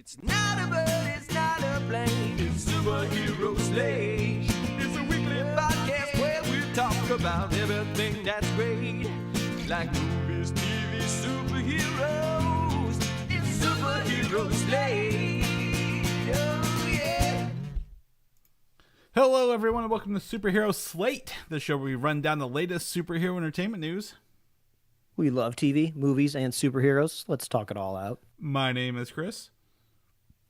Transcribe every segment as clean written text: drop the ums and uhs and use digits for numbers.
It's not a bird, it's not a plane, it's Superhero Slate. It's a weekly podcast where we talk about everything that's great. Like movies, TV, superheroes. It's Superhero Slate. Oh, yeah. Hello, everyone, and welcome to Superhero Slate, the show where we run down the latest superhero entertainment news. We love TV, movies, and superheroes. Let's talk it all out. My name is Chris.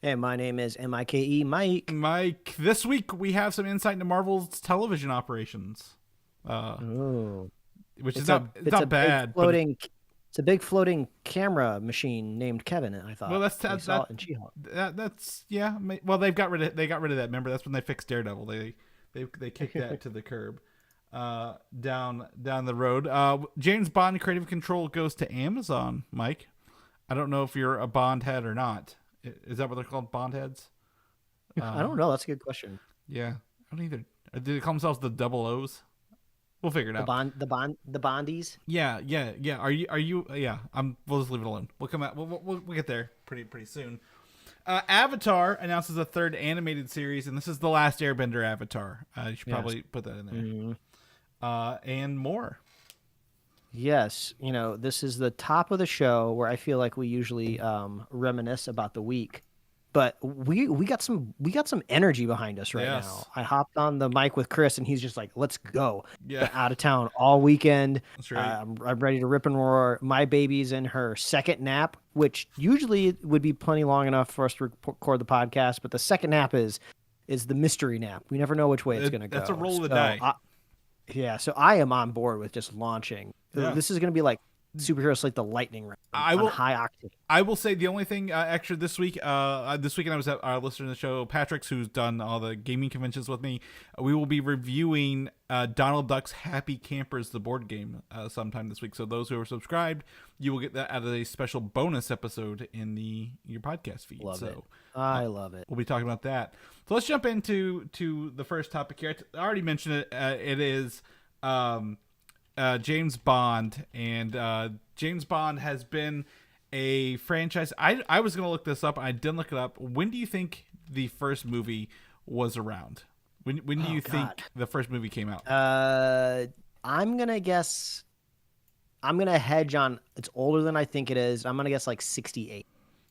And my name is M-I-K-E, Mike. Mike, this week we have some insight into Marvel's television operations. Which is not bad. It's a big floating camera machine named Kevin, I thought. Well, that's yeah. Well, they got rid of that. Remember, that's when they fixed Daredevil. They kicked that to the curb. Down the road. James Bond creative control goes to Amazon. Mike, I don't know if you're a Bond head or not. Is that what they're called, Bond heads? I don't know. That's a good question. Yeah, I don't either. Do they call themselves the double O's? We'll figure it out. The Bondies. Yeah. Are you? Yeah. We'll just leave it alone. We'll come out. We'll get there pretty soon. Avatar announces a third animated series, and this is the last Airbender Avatar. You should probably put that in there. Mm-hmm. And more. Yes, this is the top of the show where I feel like we usually reminisce about the week, but we got some energy behind us right now. I hopped on the mic with Chris, and he's just like, "Let's go!" Yeah, out of town all weekend. That's right. I'm ready to rip and roar. My baby's in her second nap, which usually would be plenty long enough for us to record the podcast, but the second nap is the mystery nap. We never know which way it's going to go. That's a roll of the dice. So I am on board with just launching. Yeah. This is going to be like Superhero Slate, the lightning round. High octane. I will say the only thing extra this weekend I was at our listener to the show, Patrick's, who's done all the gaming conventions with me. We will be reviewing Donald Duck's Happy Campers, the board game, sometime this week. So those who are subscribed, you will get that out of a special bonus episode in your podcast feed. I love it. We'll be talking about that. So let's jump into the first topic here. I already mentioned it. It is James Bond, and James Bond has been a franchise. I was going to look this up. I didn't look it up. When do you think the first movie was around? When do you think the first movie came out? I'm going to guess. I'm going to hedge on it's older than I think it is. I'm going to guess like 68.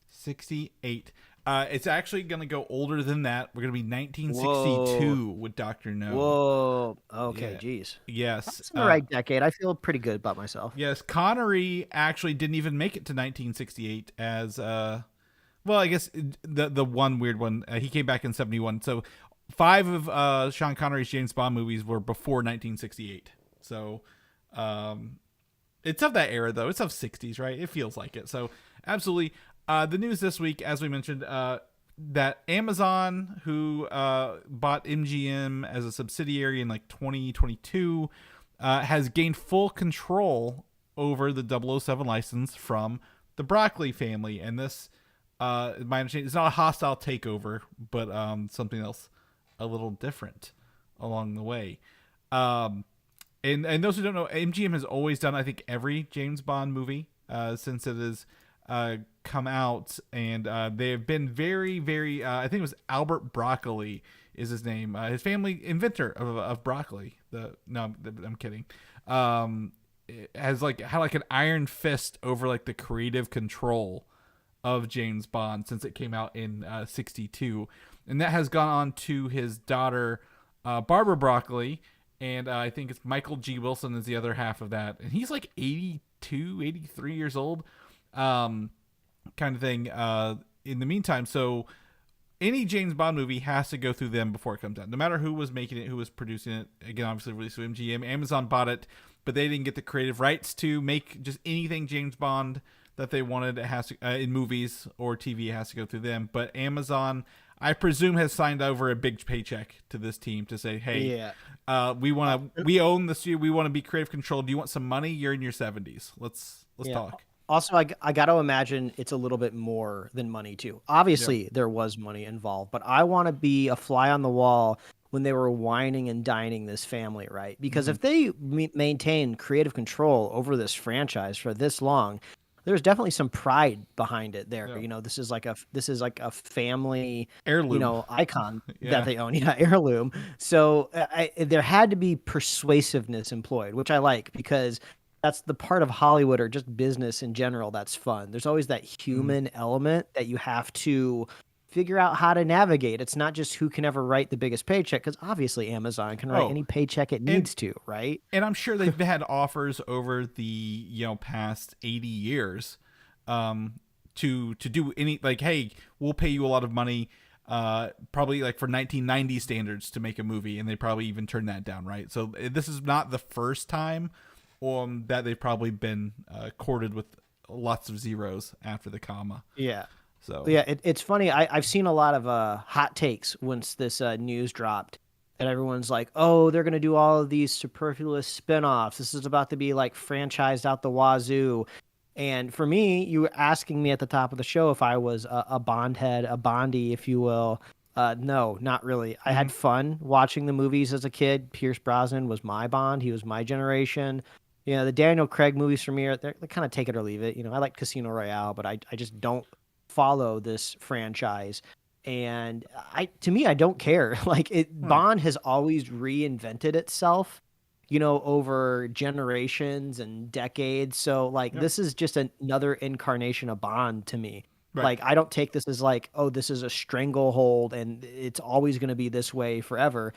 68. It's actually going to go older than that. We're going to be 1962 with Dr. No. Whoa. Okay, yeah. Geez. Yes. That's in the right decade. I feel pretty good about myself. Yes, Connery actually didn't even make it to 1968 as, well, I guess the one weird one, he came back in 71. So 5 of Sean Connery's James Bond movies were before 1968. So it's of that era, though. It's of 60s, right? It feels like it. So absolutely. The news this week, as we mentioned, that Amazon, who bought MGM as a subsidiary in like 2022, has gained full control over the 007 license from the Broccoli family. And this, my understanding, it's not a hostile takeover, but something else a little different along the way. And those who don't know, MGM has always done, I think, every James Bond movie since it is come out, and they have been very, very. I think it was Albert Broccoli is his name. His family inventor of broccoli. I'm kidding. Has had an iron fist over like the creative control of James Bond since it came out in 62, and that has gone on to his daughter Barbara Broccoli, and I think it's Michael G. Wilson is the other half of that, and he's like 82, 83 years old. Kind of thing in the meantime. So any James Bond movie has to go through them before it comes out. No matter who was making it, who was producing it. Again, obviously released with MGM. Amazon bought it, but they didn't get the creative rights to make just anything James Bond that they wanted. It has to, in movies or TV, it has to go through them. But Amazon, I presume, has signed over a big paycheck to this team to say, hey, we own this. We want to be creative control. Do you want some money? You're in your 70s. Let's talk. Also, I got to imagine it's a little bit more than money, too. Obviously, there was money involved, but I want to be a fly on the wall when they were whining and dining this family, right? Because if they maintain creative control over this franchise for this long, there's definitely some pride behind it there. Yeah. You know, this is like a family Heirloom. icon Yeah. that they own. Yeah, heirloom. So there had to be persuasiveness employed, which I like because that's the part of Hollywood or just business in general that's fun. There's always that human element that you have to figure out how to navigate. It's not just who can ever write the biggest paycheck, because obviously Amazon can write any paycheck it needs to, right? And I'm sure they've had offers over the past 80 years to do any, like, hey, we'll pay you a lot of money, probably like for 1990 standards to make a movie, and they probably even turned that down, right? So this is not the first time that they've probably been courted with lots of zeros after the comma. Yeah. So yeah, it's funny. I've seen a lot of hot takes once this news dropped, and everyone's like, "Oh, they're gonna do all of these superfluous spin-offs. This is about to be like franchised out the wazoo." And for me, you were asking me at the top of the show if I was a Bond head, a Bondy, if you will. No, not really. I had fun watching the movies as a kid. Pierce Brosnan was my Bond. He was my generation. You know, the Daniel Craig movies for me they kind of take it or leave it. You know, I like Casino Royale, but I just don't follow this franchise. And to me, I don't care. Like Bond has always reinvented itself, you know, over generations and decades. So like this is just another incarnation of Bond to me. Right. Like I don't take this as like, oh, this is a stranglehold and it's always going to be this way forever.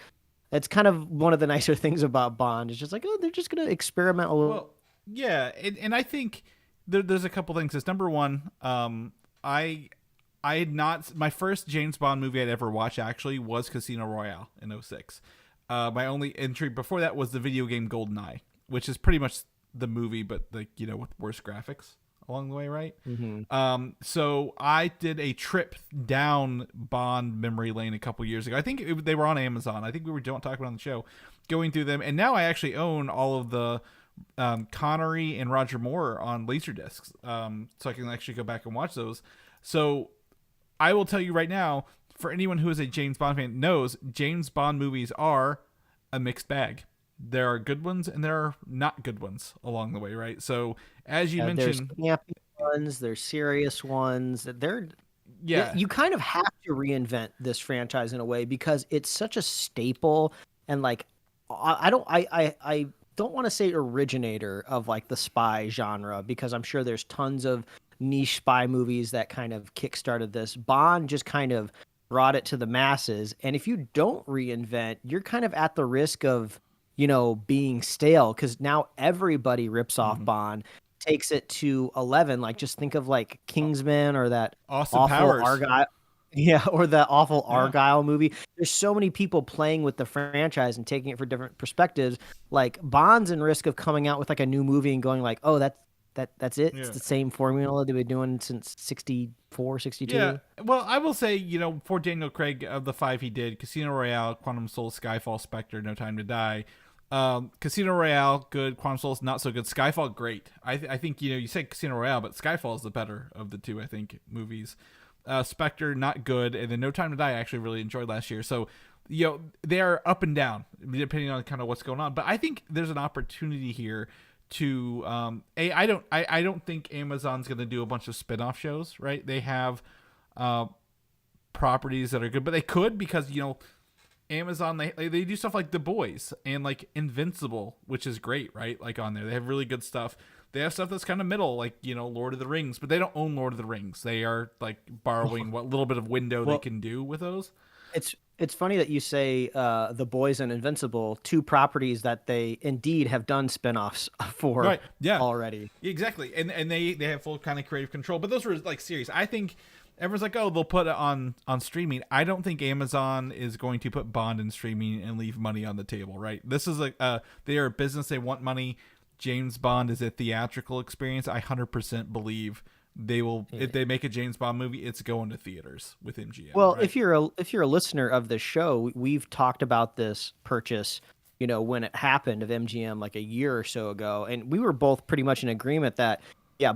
That's kind of one of the nicer things about Bond. It's just like, oh, they're just going to experiment a little. Well, yeah, and I think there's a couple things. It's number one, I had not, my first James Bond movie I'd ever watched actually was Casino Royale in 2006. My only entry before that was the video game GoldenEye, which is pretty much the movie, but like, you know, with worse graphics along the way, right? So I did a trip down Bond memory lane a couple years ago. I think they were on Amazon. I think we were talking about on the show, going through them, and now I actually own all of the Connery and Roger Moore on Laserdiscs, so I can actually go back and watch those. So I will tell you right now, for anyone who is a James Bond fan knows, James Bond movies are a mixed bag. There are good ones and there are not good ones along the way, right? So as you mentioned, there's campy ones, there's serious ones. You kind of have to reinvent this franchise in a way because it's such a staple, and like I don't want to say originator of like the spy genre, because I'm sure there's tons of niche spy movies that kind of kickstarted this. Bond just kind of brought it to the masses, and if you don't reinvent, you're kind of at the risk of, you know, being stale, because now everybody rips off Bond, takes it to 11. Like just think of like Kingsman or that Austin awful Powers. Argyle. Yeah, or the awful Argyle movie. There's so many people playing with the franchise and taking it for different perspectives. Like Bond's in risk of coming out with like a new movie and going like, oh, that's it. It's the same formula they've been doing since 64, 62. Yeah. Well, I will say, you know, for Daniel Craig, of the 5 he did, Casino Royale, Quantum Solace, Skyfall, Spectre, No Time to Die. Casino Royale, good. Quantum Solace, not so good. Skyfall, great. I think, you know, you say Casino Royale, but Skyfall is the better of the two, I think, movies. Spectre, not good. And then No Time to Die, I actually really enjoyed last year. So, you know, they are up and down, depending on kind of what's going on. But I think there's an opportunity here to I don't think Amazon's going to do a bunch of spin-off shows, right? They have properties that are good, but they could, because, you know, Amazon, they do stuff like The Boys and like Invincible, which is great, right? Like on there, they have really good stuff. They have stuff that's kind of middle, like, you know, Lord of the Rings, but they don't own Lord of the Rings. They are like borrowing what little bit of window they can do with those. It's funny that you say The Boys and Invincible, two properties that they indeed have done spinoffs for already. Exactly. And they have full kind of creative control. But those were like series. I think everyone's like, oh, they'll put it on streaming. I don't think Amazon is going to put Bond in streaming and leave money on the table, right? This is like they are a business. They want money. James Bond is a theatrical experience. I 100% believe they will. If they make a James Bond movie, it's going to theaters with MGM. Well, right? if you're a listener of the show, we've talked about this purchase, you know, when it happened, of MGM like a year or so ago, and we were both pretty much in agreement that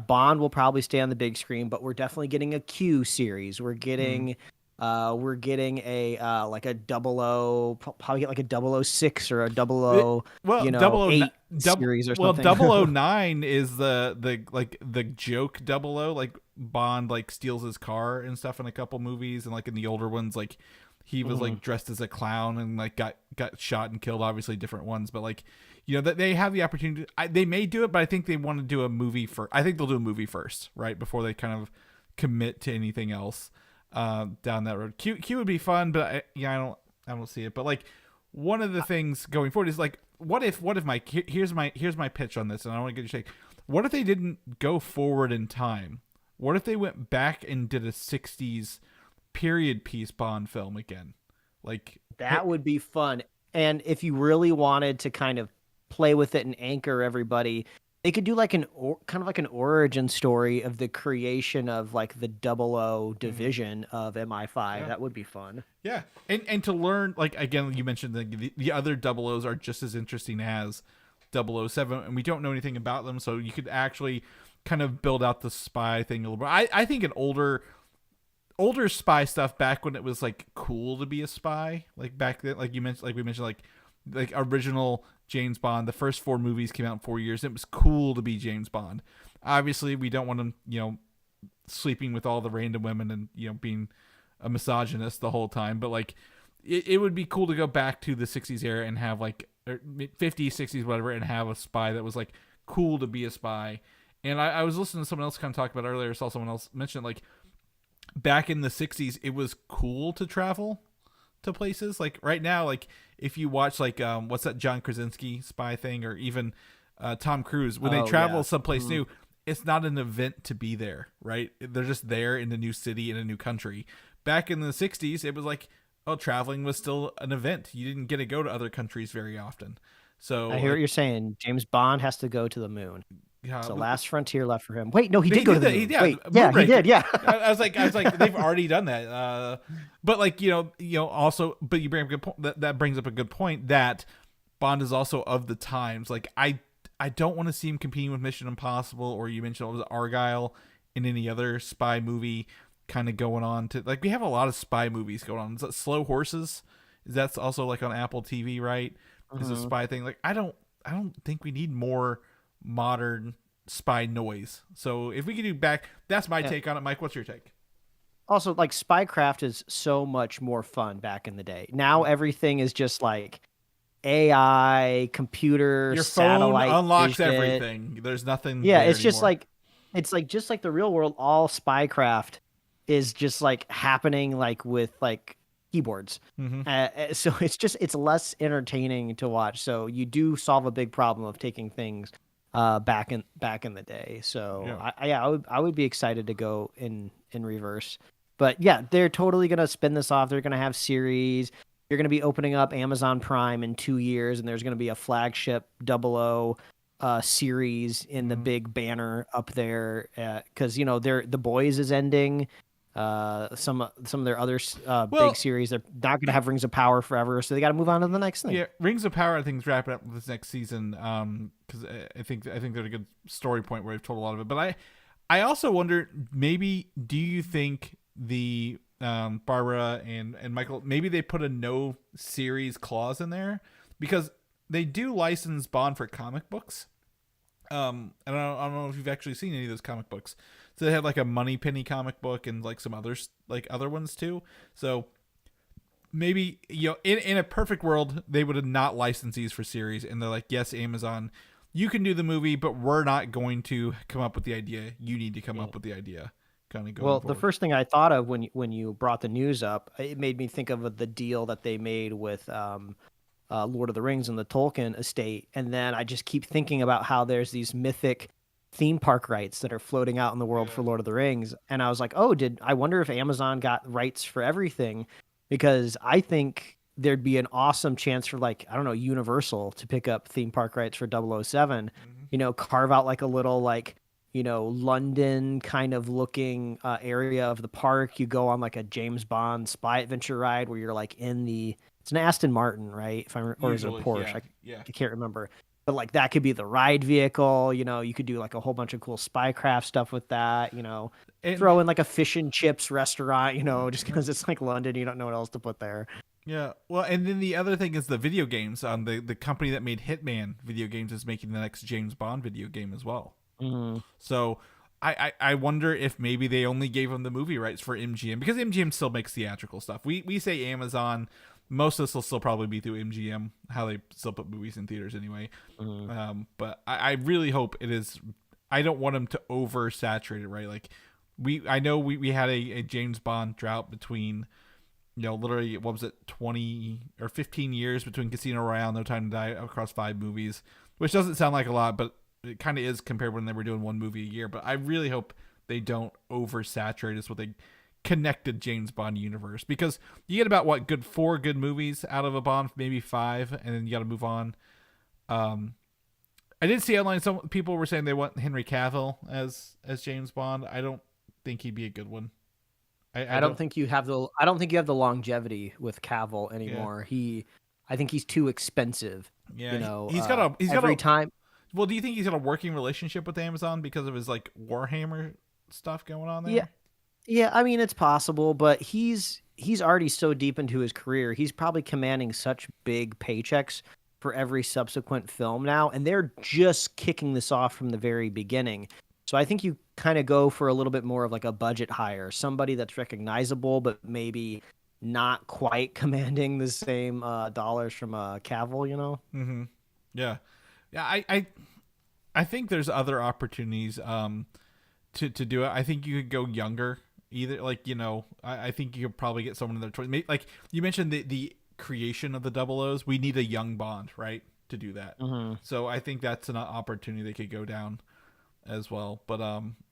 Bond will probably stay on the big screen, but we're definitely getting a Q series. We're getting We're getting a like a probably get like a 006 or a 00, well, 8 series or something. 009 is the joke 00, like Bond like steals his car and stuff in a couple movies, and like in the older ones, like he was like dressed as a clown and like got shot and killed. Obviously different ones, but like that they have the opportunity. They may do it, but I think they want to do a movie first. I think they'll do a movie first, right, before they kind of commit to anything else down that road. Q would be fun, but I don't see it. But like one of the things going forward is like, what if Mike? Here's my pitch on this, and I want to get your take. What if they didn't go forward in time? What if they went back and did a '60s period piece Bond film again? Like that would be fun. And if you really wanted to kind of play with it and anchor everybody, they could do like kind of like an origin story of the creation of like the 00 division of MI5. Yeah. That would be fun. Yeah, and to learn, like, again, you mentioned the other 00s are just as interesting as 007, and we don't know anything about them, so you could actually kind of build out the spy thing a little bit. I think an older spy stuff back when it was like cool to be a spy, like back then, like we mentioned, like original James Bond. The first 4 movies came out in 4 years. It was cool to be James Bond. Obviously, we don't want him, sleeping with all the random women and being a misogynist the whole time. But like, it would be cool to go back to the '60s era and have like 50s, '60s, whatever, and have a spy that was like cool to be a spy. And I was listening to someone else kind of talk about it earlier. Saw someone else mention like back in the '60s, it was cool to travel to places. Like right now, like if you watch like what's that John Krasinski spy thing, or even Tom Cruise, when they travel someplace new, it's not an event to be there, right? They're just there in a new city, in a new country. Back in the '60s, it was like, traveling was still an event. You didn't get to go to other countries very often. So I hear what you're saying. James Bond has to go to the moon. Yeah, it's the last frontier left for him. Wait, no, he did go to the moon. Wait, he did. Yeah. I was like, they've already done that. But like, also, but you bring up a good point. That brings up a good point that Bond is also of the times. Like, I don't want to see him competing with Mission Impossible, or you mentioned was Argyle in any other spy movie kind of going on to, like, we have a lot of spy movies going on. Is that Slow Horses? That's also like on Apple TV, right? Is a spy thing. Like, I don't think we need more modern spy noise. So if we could do back, that's my take on it. Mike, what's your take? Also, like, spycraft is so much more fun back in the day. Now everything is just like AI, computer, your phone satellite unlocks vision. everything. There's nothing. Yeah, there it's just anymore. like, it's like just like the real world. All spycraft is just like happening like with like keyboards. So it's less entertaining to watch. So you do solve a big problem of taking things back in the day. So yeah. I would be excited to go in reverse. But yeah, they're totally gonna spin this off. They're gonna have series. You're gonna be opening up Amazon Prime in 2 years, and there's gonna be a flagship 00 series in the big banner up there, because The Boys is ending. Some of their other big series, they're not going to have Rings of Power forever, so they got to move on to the next thing. Yeah, Rings of Power, I think, is wrapping up this next season, because I think they're a good story point where they've told a lot of it. But I also wonder, maybe, do you think the Barbara and Michael, maybe they put a no series clause in there, because they do license Bond for comic books. And I don't know if you've actually seen any of those comic books. So they have like a Moneypenny comic book and like some others, like other ones too. So maybe, in a perfect world, they would have not licensed these for series, and they're like, yes, Amazon, you can do the movie, but we're not going to come up with the idea. You need to come up with the idea. Kind of going forward. The first thing I thought of when you brought the news up, it made me think of the deal that they made with Lord of the Rings and the Tolkien estate, and then I just keep thinking about how there's these mythic theme park rights that are floating out in the world for Lord of the Rings, and I was like, I wonder if Amazon got rights for everything, because I think there'd be an awesome chance for, like, I don't know, Universal to pick up theme park rights for 007, carve out like a little, like, London kind of looking area of the park. You go on like a James Bond spy adventure ride where you're like it's an Aston Martin, right? Or is it a Porsche? I can't remember. but like that could be the ride vehicle. You could do like a whole bunch of cool spycraft stuff with that. And, throw in like a fish and chips restaurant. Just because it's like London, you don't know what else to put there. yeah. Well, and then the other thing is the video games. The company that made Hitman video games is making the next James Bond video game as well. Mm-hmm. So I wonder if maybe they only gave them the movie rights for MGM, because MGM still makes theatrical stuff. We say Amazon. Most of this will still probably be through MGM, how they still put movies in theaters anyway. Mm-hmm. But I really hope it is. I don't want them to oversaturate it, right? Like I know we had a James Bond drought between, literally, what was it, 20 or 15 years between Casino Royale and No Time to Die across 5 movies, which doesn't sound like a lot, but it kind of is compared when they were doing 1 movie a year. But I really hope they don't oversaturate us with a connected James Bond universe, because you get about 4 good movies out of a Bond, maybe 5, and then you got to move on. I did see online some people were saying they want Henry Cavill as James Bond. I don't think he'd be a good one. I don't think you have the longevity with Cavill anymore. Yeah. I think he's too expensive. Yeah, he's every time. Well, do you think he's got a working relationship with Amazon because of his like Warhammer stuff going on there? Yeah. Yeah, I mean, it's possible, but he's already so deep into his career. He's probably commanding such big paychecks for every subsequent film now, and they're just kicking this off from the very beginning. So I think you kind of go for a little bit more of like a budget hire, somebody that's recognizable, but maybe not quite commanding the same dollars from Cavill, Mm-hmm. Yeah. Yeah, I think there's other opportunities to do it. I think you could go younger. Either I think you could probably get someone in their 20s. Like you mentioned the creation of the Double O's. We need a young Bond, right, to do that. Mm-hmm. So I think that's an opportunity they could go down as well. But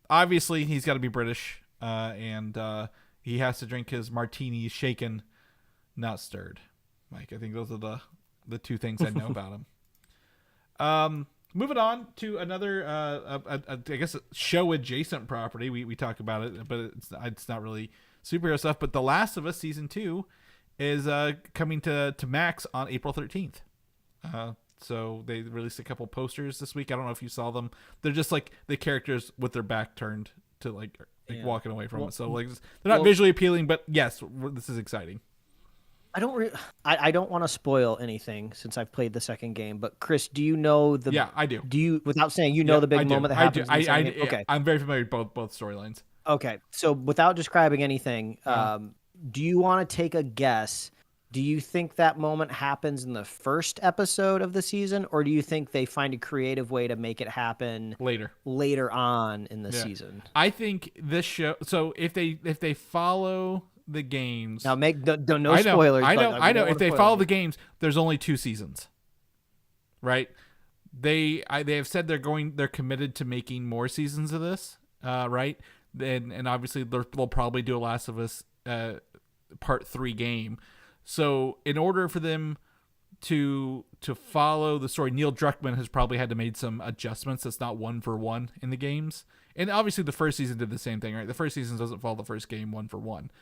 obviously he's got to be British, and he has to drink his martinis shaken, not stirred. Mike, I think those are the 2 things I know about him. Moving on to another, I guess, show adjacent property. We talk about it, but it's not really superhero stuff. But The Last of Us season 2 is coming to Max on April 13th. So they released a couple posters this week. I don't know if you saw them. They're just like the characters with their back turned to like walking away from it. So like they're not visually appealing, but yes, this is exciting. I don't want to spoil anything since I've played the second game, but Chris, do you know the? Yeah, I do. Do you, without saying, the big moment that happens? Okay, I'm very familiar with both storylines. Okay, so without describing anything, do you want to take a guess? Do you think that moment happens in the first episode of the season, or do you think they find a creative way to make it happen later on in the season? I think this show. So if they follow the games. Now make no spoilers. I know. If they follow the games, there's only 2 seasons. Right? They have said they're committed to making more seasons of this. Right? And obviously they'll probably do a Last of Us part 3 game. So in order for them to follow the story, Neil Druckmann has probably had to make some adjustments. That's not 1 for 1 in the games. And obviously the first season did the same thing, right? The first season doesn't follow the first game 1 for 1.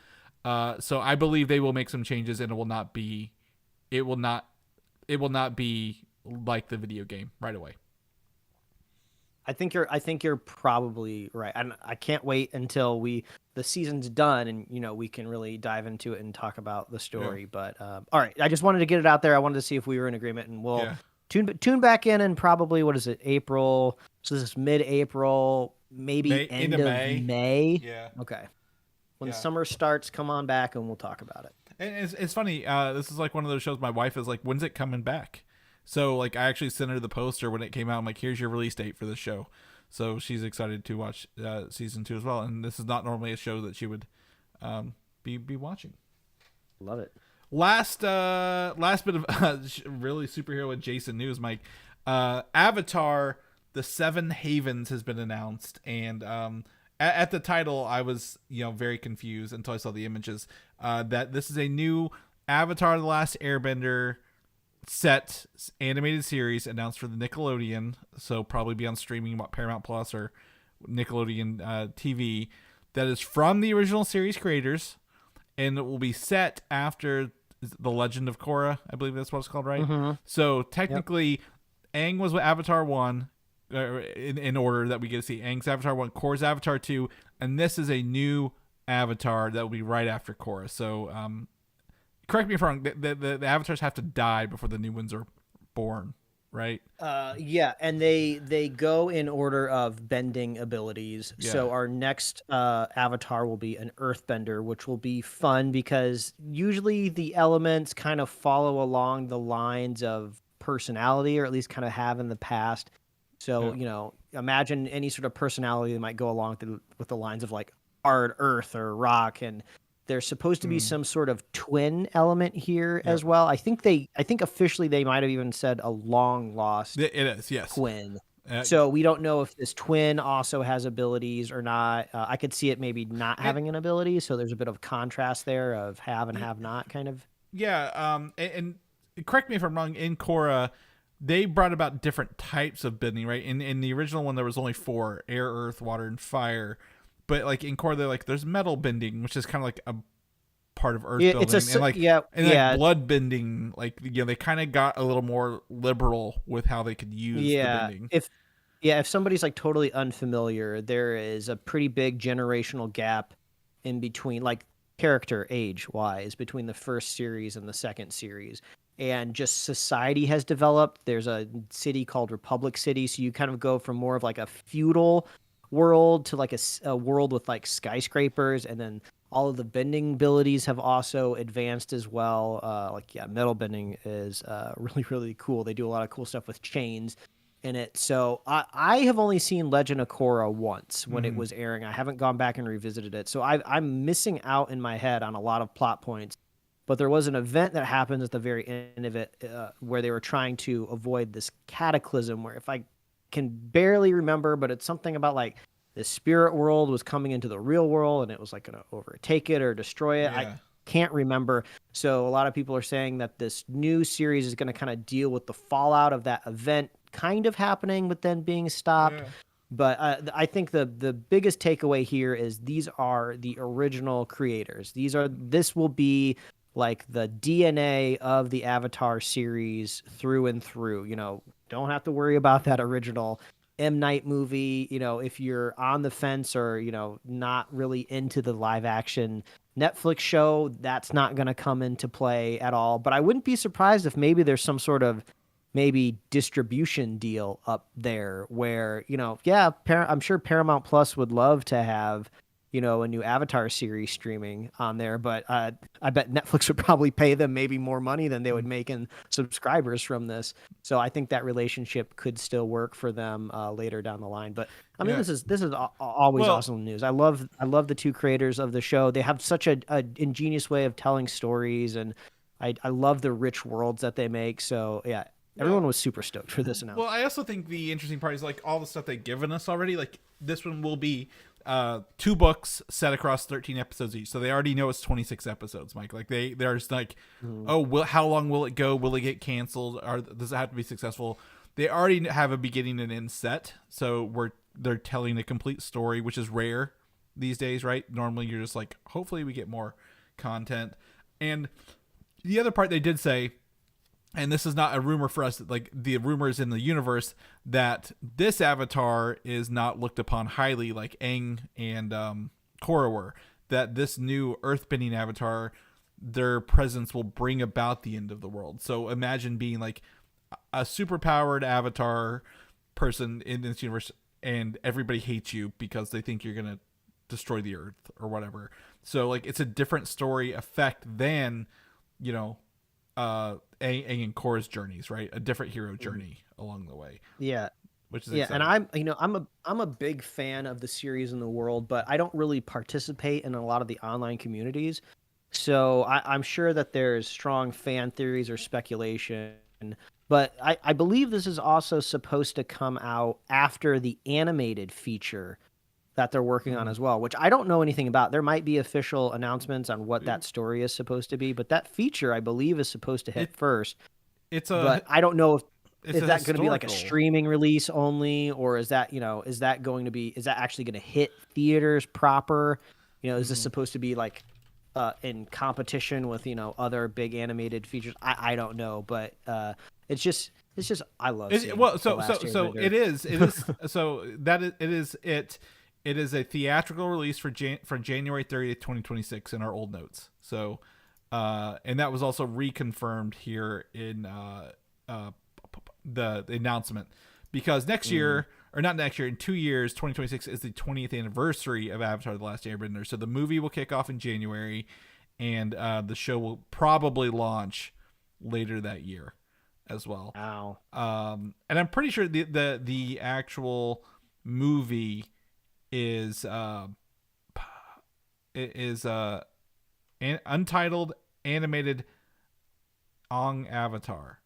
So I believe they will make some changes, and it will not be like the video game right away. I think you're probably right. I can't wait until the season's done and we can really dive into it and talk about the story. Yeah. But all right, I just wanted to get it out there. I wanted to see if we were in agreement, and we'll tune back in probably, what is it, April? So this is mid-April, maybe end of May. Yeah. Okay. When summer starts, come on back and we'll talk about it. And it's funny. This is like one of those shows. My wife is like, "When's it coming back?" So like, I actually sent her the poster when it came out. I'm like, "Here's your release date for this show." So she's excited to watch season 2 as well. And this is not normally a show that she would be watching. Love it. Last bit of really superhero adjacent news, Mike. Avatar: The Seven Havens has been announced, and at the title, I was very confused until I saw the images. That this is a new Avatar: The Last Airbender set animated series announced for the Nickelodeon, so probably be on streaming, Paramount Plus or Nickelodeon TV. That is from the original series creators, and it will be set after The Legend of Korra. I believe that's what it's called, right? Mm-hmm. So technically, Aang was with Avatar 1, in order that we get to see. Aang's Avatar 1, Korra's Avatar 2, and this is a new Avatar that will be right after Korra. So, correct me if I'm wrong, the Avatars have to die before the new ones are born, right? Yeah, and they go in order of bending abilities. Yeah. So our next avatar will be an earthbender, which will be fun because usually the elements kind of follow along the lines of personality, or at least kind of have in the past. So, imagine any sort of personality that might go along with the lines of like hard earth or rock, and there's supposed to be some sort of twin element here as well. I think officially they might have even said a long lost It is, yes. twin. So we don't know if this twin also has abilities or not. I could see it maybe not having an ability, so there's a bit of contrast there of have and have not kind of. Yeah, and correct me if I'm wrong, in Korra, they brought about different types of bending, right? In the original one, there was only 4: air, earth, water, and fire. But like in Korra, they're like, there's metal bending, which is kind of like a part of earth building, like blood bending. Like, they kind of got a little more liberal with how they could use the bending. If somebody's like totally unfamiliar, there is a pretty big generational gap in between, like character age wise, between the first series and the second series. And just society has developed. There's a city called Republic City, so you kind of go from more of like a feudal world to like a world with like skyscrapers, and then all of the bending abilities have also advanced as well. Metal bending is really, really cool. They do a lot of cool stuff with chains in it. So I have only seen Legend of Korra once when it was airing. I haven't gone back and revisited it. So I'm missing out in my head on a lot of plot points. But there was an event that happened at the very end of it where they were trying to avoid this cataclysm, where if I can barely remember, but it's something about like the spirit world was coming into the real world and it was like going to overtake it or destroy it. I can't remember. So a lot of people are saying that this new series is going to kind of deal with the fallout of that event kind of happening, but then being stopped. Yeah. But I think the biggest takeaway here is these are the original creators. This will be like the DNA of the Avatar series through and through. Don't have to worry about that original M. Night movie. If you're on the fence or, not really into the live action Netflix show, that's not going to come into play at all. But I wouldn't be surprised if maybe there's some sort of maybe distribution deal up there where, I'm sure Paramount Plus would love to have, a new Avatar series streaming on there, but I bet Netflix would probably pay them maybe more money than they would make in subscribers from this. So I think that relationship could still work for them later down the line. But I mean, this is always awesome news. I love the two creators of the show. They have such a ingenious way of telling stories, and I love the rich worlds that they make. So yeah. Everyone was super stoked for this announcement. Well, I also think the interesting part is like all the stuff they've given us already. Like this one will be 2 books set across 13 episodes each, so they already know it's 26 episodes, Mike. Like they're just like, how long will it go? Will it get canceled? Or does it have to be successful? They already have a beginning and end set, so they're telling a complete story, which is rare these days, right? Normally, you're just like, hopefully, we get more content. And the other part they did say, and this is not a rumor for us, like the rumors in the universe, that this Avatar is not looked upon highly like Aang and Korra were. That this new earthbending Avatar, their presence will bring about the end of the world. So imagine being like a superpowered Avatar person in this universe, and everybody hates you because they think you're going to destroy the earth or whatever. So like it's a different story effect than, Aang and Korra's journeys, right? A different hero journey along the way. Yeah. Which is exciting. And I'm a big fan of the series and the world, but I don't really participate in a lot of the online communities. So I'm sure that there's strong fan theories or speculation, but I believe this is also supposed to come out after the animated feature that they're working on as well, which I don't know anything about. There might be official announcements on what that story is supposed to be, but that feature, I believe, is supposed to hit first. But I don't know if is that going to be like a streaming release only, or is that is that actually going to hit theaters proper? Is this supposed to be like in competition with other big animated features? I don't know, but it's just It's just I love It, seeing well, The so Last Airbender. it is so that it is a theatrical release for January 30th, 2026 in our old notes. So, and that was also reconfirmed here in the announcement, because next year, or not next year, in 2 years, 2026 is the 20th anniversary of Avatar: The Last Airbender. So the movie will kick off in January, and the show will probably launch later that year as well. Wow. And I'm pretty sure the actual movie is untitled animated on Avatar.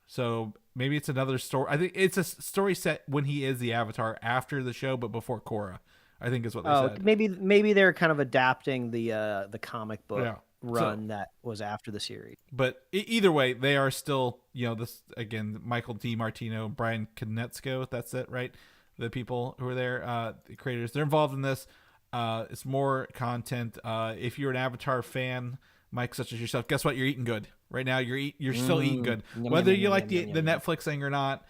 So maybe it's another story. I think it's a story set when he is the Avatar after the show, but before Korra, I think is what they said. Maybe they're kind of adapting the comic book run that was after the series. But either way, they are still, this again, Michael D. Martino, Brian Konietzko, that's it, right? The people who are there, the creators, they're involved in this. It's more content. If you're an Avatar fan, Mike, such as yourself, guess what? You're eating good right now. You're still eating good, whether you like the Netflix thing or not.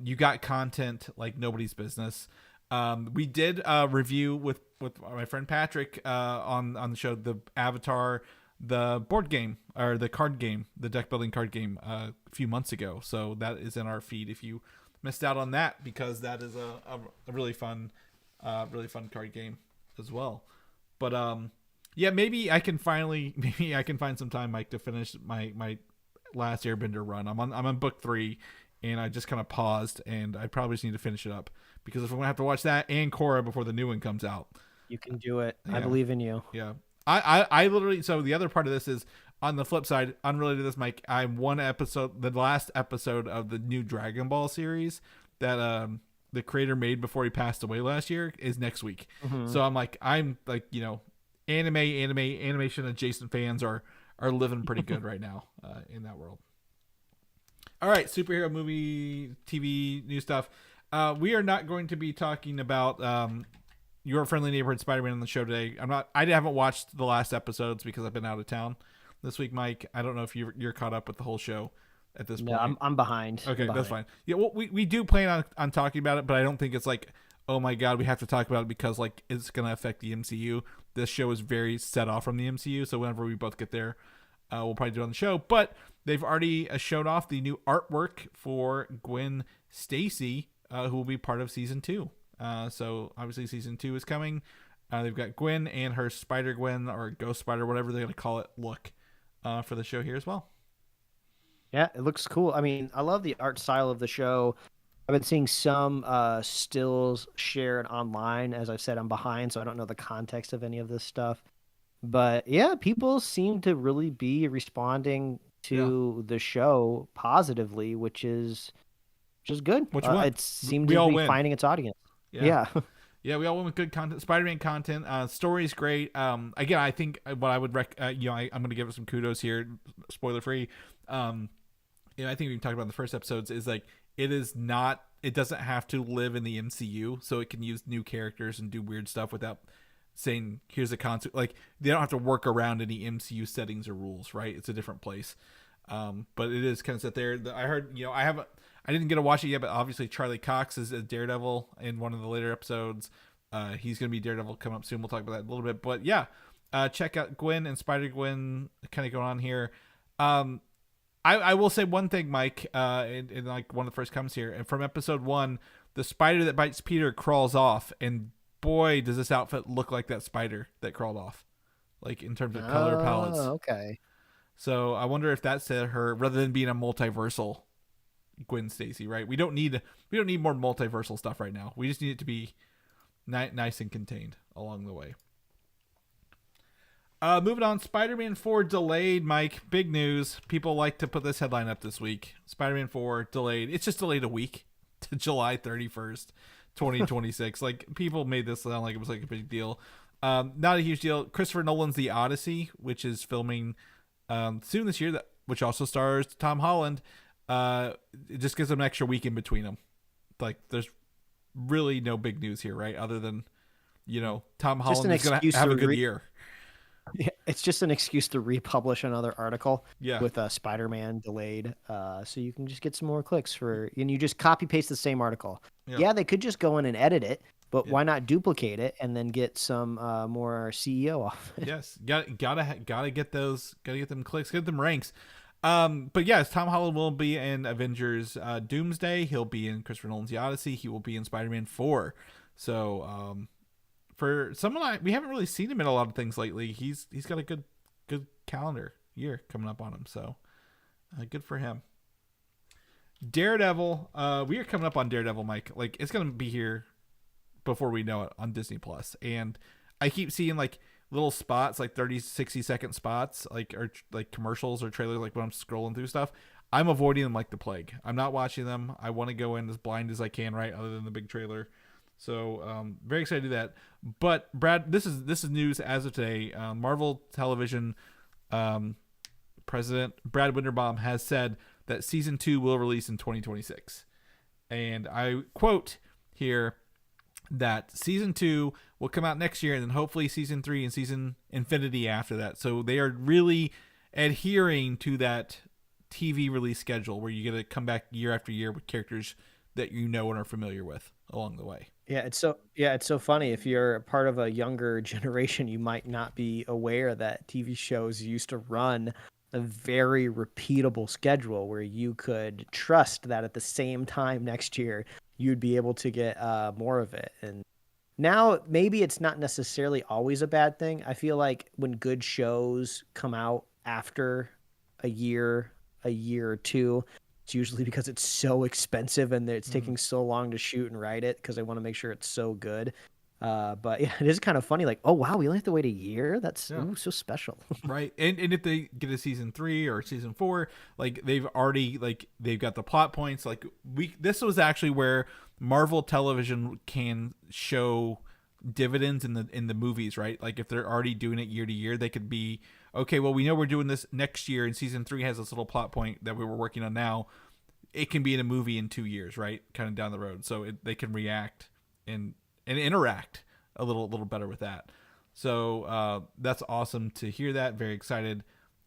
You got content like nobody's business. We did a review with my friend Patrick on the show, the Avatar, the board game, or the card game, the deck building card game, a few months ago. So that is in our feed if you missed out on that, because that is a really fun card game as well. But yeah, maybe I can find some time, Mike, to finish my Last Airbender run. I'm on book 3, and I just kind of paused, and I probably just need to finish it up, because if I'm gonna have to watch that and Korra before the new one comes out. You can do it. Yeah. I believe in you. Yeah. I literally, so the other part of this is, on the flip side, unrelated to this, Mike, I'm the last episode of the new Dragon Ball series that the creator made before he passed away last year is next week. Mm-hmm. So I'm like, animation adjacent fans are living pretty good right now in that world. All right, superhero movie, TV, new stuff. We are not going to be talking about Your Friendly Neighborhood Spider-Man on the show today. I haven't watched the last episodes because I've been out of town this week, Mike. I don't know if you're caught up with the whole show at this point. No, I'm behind. Okay, that's fine. Yeah, well, we do plan on talking about it, but I don't think it's like, oh my god, we have to talk about it because like it's gonna affect the MCU. This show is very set off from the MCU, so whenever we both get there, we'll probably do it on the show. But they've already showed off the new artwork for Gwen Stacy, who will be part of season 2. So obviously season 2 is coming. They've got Gwen and her Spider Gwen, or Ghost Spider, whatever they're gonna call it, look for the show here as well. Yeah, it looks cool. I mean, I love the art style of the show. I've been seeing some stills shared online. As I've said, I'm behind, so I don't know the context of any of this stuff. But yeah, people seem to really be responding to the show positively, which is good. It seems to be finding its audience. Yeah. Yeah, we all went with good content. Spider-Man content. Story's great. Again, I think what I would I'm going to give it some kudos here, spoiler free. I think we talked about in the first episodes is like, it doesn't have to live in the MCU, so it can use new characters and do weird stuff without saying, here's a concept. Like, they don't have to work around any MCU settings or rules, right? It's a different place. But it is kind of set there. I heard, I didn't get to watch it yet, but obviously Charlie Cox is a Daredevil in one of the later episodes. He's going to be Daredevil coming up soon. We'll talk about that in a little bit. But yeah, check out Gwen and Spider-Gwen kind of going on here. I will say one thing, Mike, in like one of the first comments here, and from episode 1, the spider that bites Peter crawls off, and boy, does this outfit look like that spider that crawled off, like in terms of color palettes. Okay. So I wonder if that's her, rather than being a multiversal Gwen Stacy, right? We don't need more multiversal stuff right now. We just need it to be nice and contained along the way. Moving on, Spider-Man 4 delayed, Mike. Big news. People like to put this headline up this week. Spider-Man 4 delayed. It's just delayed a week to July 31st, 2026. Like, people made this sound like it was like a big deal. Not a huge deal. Christopher Nolan's The Odyssey, which is filming soon this year, which also stars Tom Holland. It just gives them an extra week in between them. Like, there's really no big news here, right? Other than, Tom Holland is going to have a good year. It's just an excuse to republish another article Yeah. with Spider-Man delayed, so you can just get some more clicks and you just copy paste the same article. Yep. Yeah, they could just go in and edit it, but Yep. why not duplicate it and then get some more CEO off it? Yes, gotta get those, gotta get them clicks, get them ranks. But yes, Tom Holland will be in Avengers Doomsday. He'll be in Christopher Nolan's The Odyssey. He will be in Spider-Man 4. So for someone we haven't really seen him in a lot of things lately. He's got a good calendar year coming up on him. So good for him. Daredevil. We are coming up on Daredevil, Mike. Like, it's gonna be here before we know it on Disney Plus. And I keep seeing like little spots, like 30, 60-second spots, or like commercials or trailers, like when I'm scrolling through stuff. I'm avoiding them like the plague. I'm not watching them. I want to go in as blind as I can, right? Other than the big trailer. So very excited to do that. But Brad, this is news as of today. Marvel Television president Brad Winderbaum has said that season 2 will release in 2026. And I quote here that season 2 will come out next year, and then hopefully season 3 and season infinity after that. So they are really adhering to that TV release schedule where you get to come back year after year with characters that you know and are familiar with along the way. Yeah, it's so funny. If you're part of a younger generation, you might not be aware that TV shows used to run a very repeatable schedule where you could trust that at the same time next year you'd be able to get more of it. And now maybe it's not necessarily always a bad thing. I feel like when good shows come out after a year or two, it's usually because it's so expensive and it's taking so long to shoot and write it because they want to make sure it's so good. But yeah, it is kind of funny. Like, oh wow, we only have to wait a year. That's so special. Right. And if they get a season 3 or season 4, like they've got the plot points. Like this was actually where Marvel Television can show dividends in the movies, right? Like if they're already doing it year to year, they could be, okay, well, we know we're doing this next year and season 3 has this little plot point that we were working on now. It can be in a movie in 2 years, right? Kind of down the road. So they can react and interact a little better with that. So that's awesome to hear that. Very excited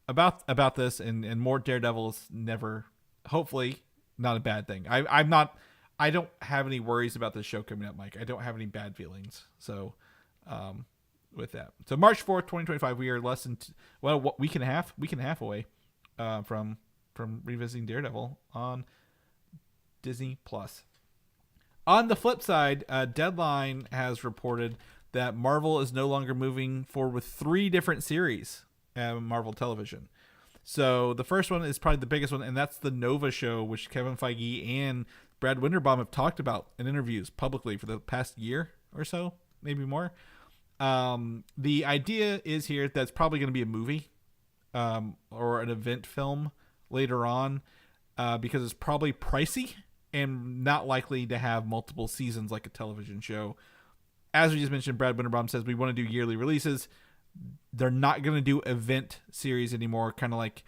about this, and more Daredevil is never, hopefully, not a bad thing. I don't have any worries about this show coming up, Mike. I don't have any bad feelings. So with that. So March 4th, 2025, we are less than week and a half away from revisiting Daredevil on Disney Plus. On the flip side, Deadline has reported that Marvel is no longer moving forward with 3 different series at Marvel Television. So the first one is probably the biggest one, and that's the Nova show, which Kevin Feige and Brad Winderbaum have talked about in interviews publicly for the past year or so, maybe more. The idea is here that's probably going to be a movie or an event film later on because it's probably pricey and not likely to have multiple seasons like a television show. As we just mentioned, Brad Winderbaum says we want to do yearly releases. They're not going to do event series anymore, kind of like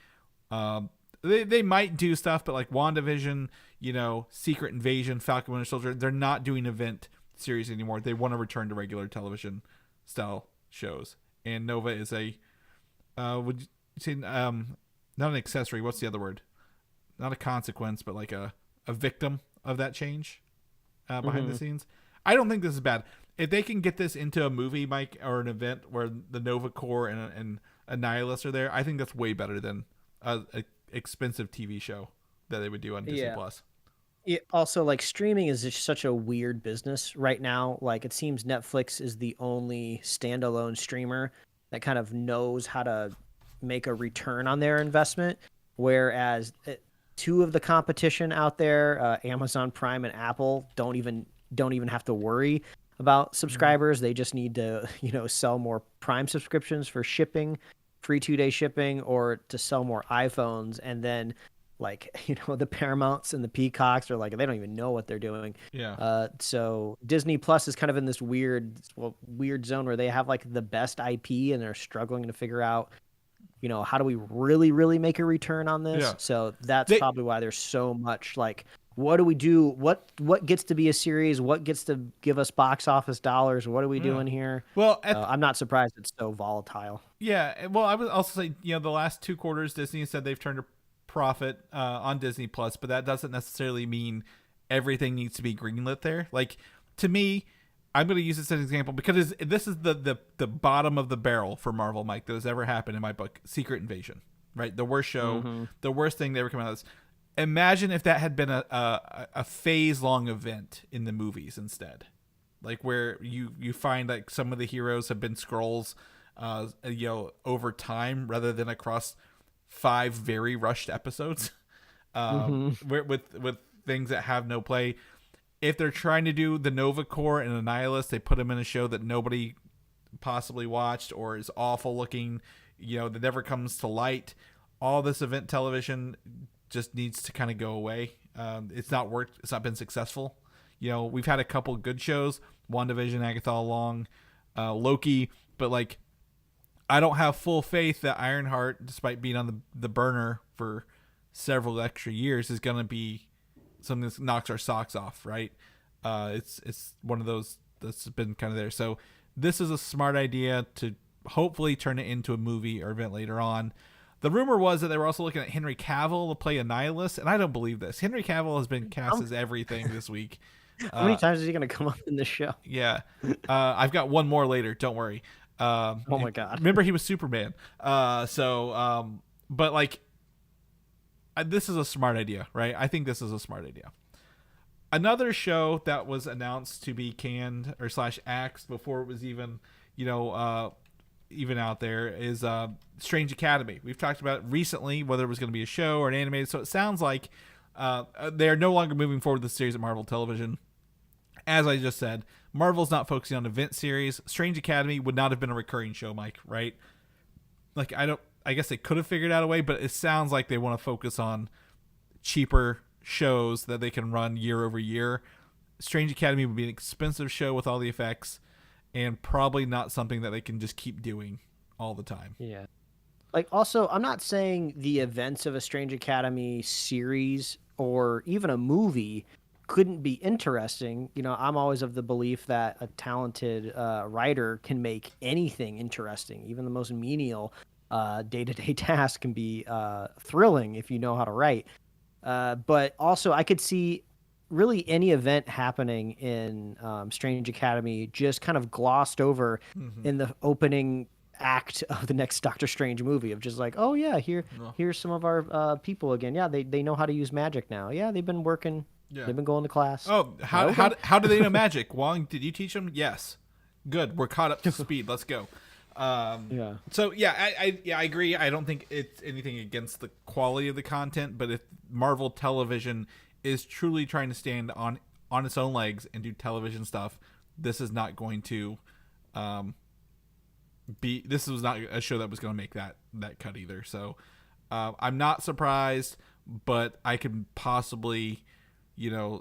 they might do stuff, but like WandaVision, Secret Invasion, Falcon Winter Soldier, they're not doing event series anymore. They want to return to regular television style shows. And Nova is a would you say not an accessory, what's the other word? Not a consequence, but like a victim of that change behind the scenes. I don't think this is bad. If they can get this into a movie, Mike, or an event where the Nova Corps and Annihilus are there, I think that's way better than a expensive TV show that they would do on Disney Plus. It also, like, streaming is just such a weird business right now. Like, it seems Netflix is the only standalone streamer that kind of knows how to make a return on their investment, whereas 2 of the competition out there, Amazon Prime and Apple, don't even have to worry about subscribers. They just need to, sell more Prime subscriptions for shipping, free 2-day shipping, or to sell more iPhones. And then, like, the Paramounts and the Peacocks are like, they don't even know what they're doing. Yeah. So Disney Plus is kind of in this weird zone where they have like the best IP and they're struggling to figure out, how do we really, really make a return on this? Yeah. So that's probably why there's so much like what do we do? What gets to be a series? What gets to give us box office dollars? What are we doing here? Well, I'm not surprised it's so volatile. yeah. Well, I would also say, the last 2 quarters, Disney said they've turned a profit on Disney Plus, but that doesn't necessarily mean everything needs to be greenlit there. Like, to me, I'm going to use this as an example because this is the bottom of the barrel for Marvel, Mike, that has ever happened in my book. Secret Invasion, right? The worst show, the worst thing that ever came out of this. Imagine if that had been a phase long event in the movies instead, like where you find like some of the heroes have been Skrulls, over time rather than across 5 very rushed episodes, with things that have no play. If they're trying to do the Nova Corps and Annihilus, they put them in a show that nobody possibly watched or is awful looking, that never comes to light. All this event television just needs to kind of go away. It's not worked. It's not been successful. We've had a couple good shows, WandaVision, Agatha All Along, Loki, but like, I don't have full faith that Ironheart, despite being on the burner for several extra years, is going to be something that knocks our socks off, right? It's one of those that's been kind of there. So this is a smart idea to hopefully turn it into a movie or event later on. The rumor was that they were also looking at Henry Cavill to play Annihilus, and I don't believe this. Henry Cavill has been cast as everything this week. How many times is he going to come up in this show? Yeah. I've got one more later. Don't worry. Oh my God. Remember, he was Superman. But like, this is a smart idea, right? I think this is a smart idea. Another show that was announced to be canned or /axed before it was even, even out there is Strange Academy. We've talked about recently whether it was going to be a show or an animated. So it sounds like they're no longer moving forward with the series at Marvel Television. As I just said, Marvel's not focusing on event series. Strange Academy would not have been a recurring show, Mike, right? Like, I guess they could have figured out a way, but it sounds like they want to focus on cheaper shows that they can run year over year. Strange Academy would be an expensive show with all the effects and probably not something that they can just keep doing all the time. Yeah. Like, also, I'm not saying the events of a Strange Academy series or even a movie couldn't be interesting. I'm always of the belief that a talented writer can make anything interesting. Even the most menial day-to-day task can be thrilling if you know how to write. But also, I could see really any event happening in Strange Academy just kind of glossed over in the opening act of the next Doctor Strange movie, of just like, oh yeah, here's some of our people again. Yeah, they know how to use magic now. Yeah, they've been working. Yeah. They've been going to class. Oh, how do they know magic? Wong, did you teach them? Yes. Good. We're caught up to speed. Let's go. Yeah. So yeah, I agree. I don't think it's anything against the quality of the content, but if Marvel Television is truly trying to stand on its own legs and do television stuff, this is not going to this was not a show that was going to make that cut either. So I'm not surprised, but I can possibly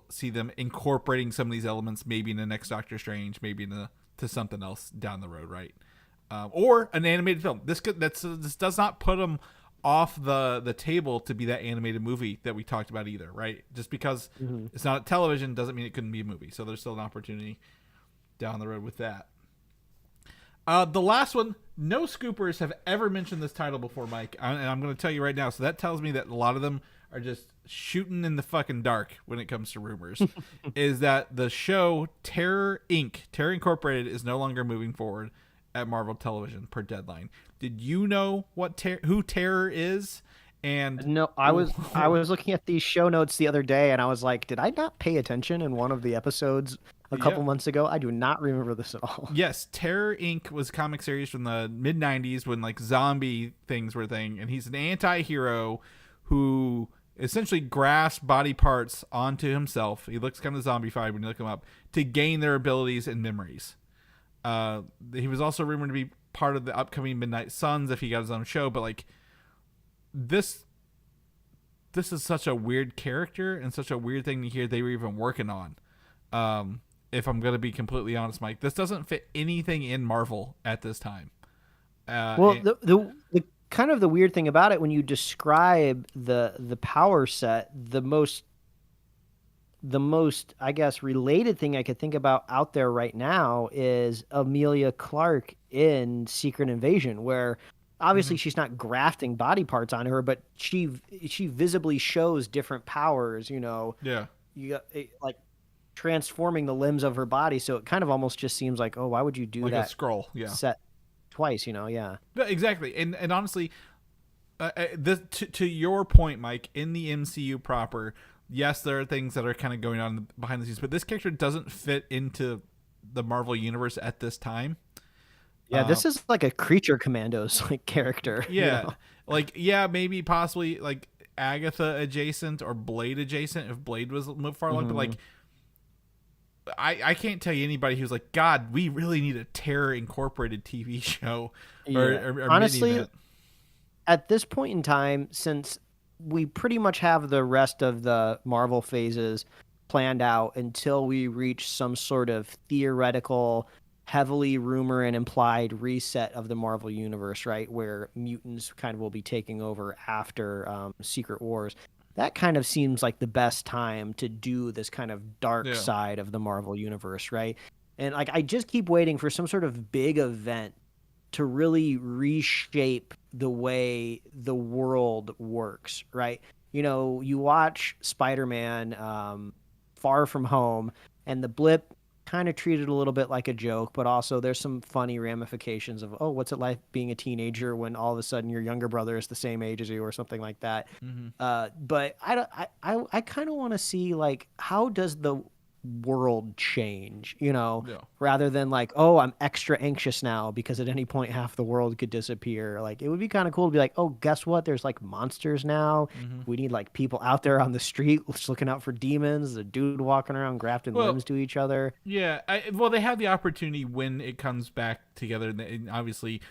see them incorporating some of these elements maybe in the next Doctor Strange, maybe to something else down the road, right? Or an animated film. This does not put them off the table to be that animated movie that we talked about either, right? Just because it's not television doesn't mean it couldn't be a movie. So there's still an opportunity down the road with that. The last one, no scoopers have ever mentioned this title before, Mike, and I'm going to tell you right now. So that tells me that a lot of them are just shooting in the fucking dark when it comes to rumors. Is that the show Terror Inc., Terror Incorporated, is no longer moving forward at Marvel Television per deadline. Did you know who Terror is? And no, I was looking at these show notes the other day, and I was like, did I not pay attention in one of the episodes a couple months ago? I do not remember this at all. Yes, Terror Inc. was a comic series from the mid-90s when like zombie things were a thing, and he's an anti-hero who essentially grafts body parts onto himself. He looks kind of zombified when you look him up to gain their abilities and memories. He was also rumored to be part of the upcoming Midnight Suns if he got his own show, but like this is such a weird character and such a weird thing to hear they were even working on. If I'm going to be completely honest, Mike, this doesn't fit anything in Marvel at this time. The kind of the weird thing about it, when you describe the power set, the most the most, I guess, related thing I could think about out there right now is Amelia Clark in Secret Invasion, where obviously she's not grafting body parts on her, but she visibly shows different powers. Yeah. You got like transforming the limbs of her body, so it kind of almost just seems like, oh, why would you do like that? A scroll, yeah. Set twice, yeah. No, exactly, and honestly, to your point, Mike, in the MCU proper, yes, there are things that are kind of going on behind the scenes, but this character doesn't fit into the Marvel universe at this time. Yeah, this is like a Creature Commandos like character. Yeah, like maybe possibly like Agatha adjacent or Blade adjacent if Blade was moved far along, but like. I can't tell you anybody who's like, God, we really need a Terror Incorporated TV show. Or honestly, at this point in time, since we pretty much have the rest of the Marvel phases planned out until we reach some sort of theoretical, heavily rumor and implied reset of the Marvel universe, right, where mutants kind of will be taking over after Secret Wars. That kind of seems like the best time to do this kind of dark side of the Marvel universe, right? And like I just keep waiting for some sort of big event to really reshape the way the world works, right? You watch Spider-Man Far From Home, and the blip kind of treated a little bit like a joke, but also there's some funny ramifications of, oh, what's it like being a teenager when all of a sudden your younger brother is the same age as you or something like that. But I kind of want to see like, how does the world change, rather than like, oh, I'm extra anxious now because at any point half the world could disappear. Like, it would be kind of cool to be like, oh, guess what? There's like monsters now. We need like people out there on the street just looking out for demons. A dude walking around grafting limbs to each other. Yeah. Well, they have the opportunity when it comes back together. And obviously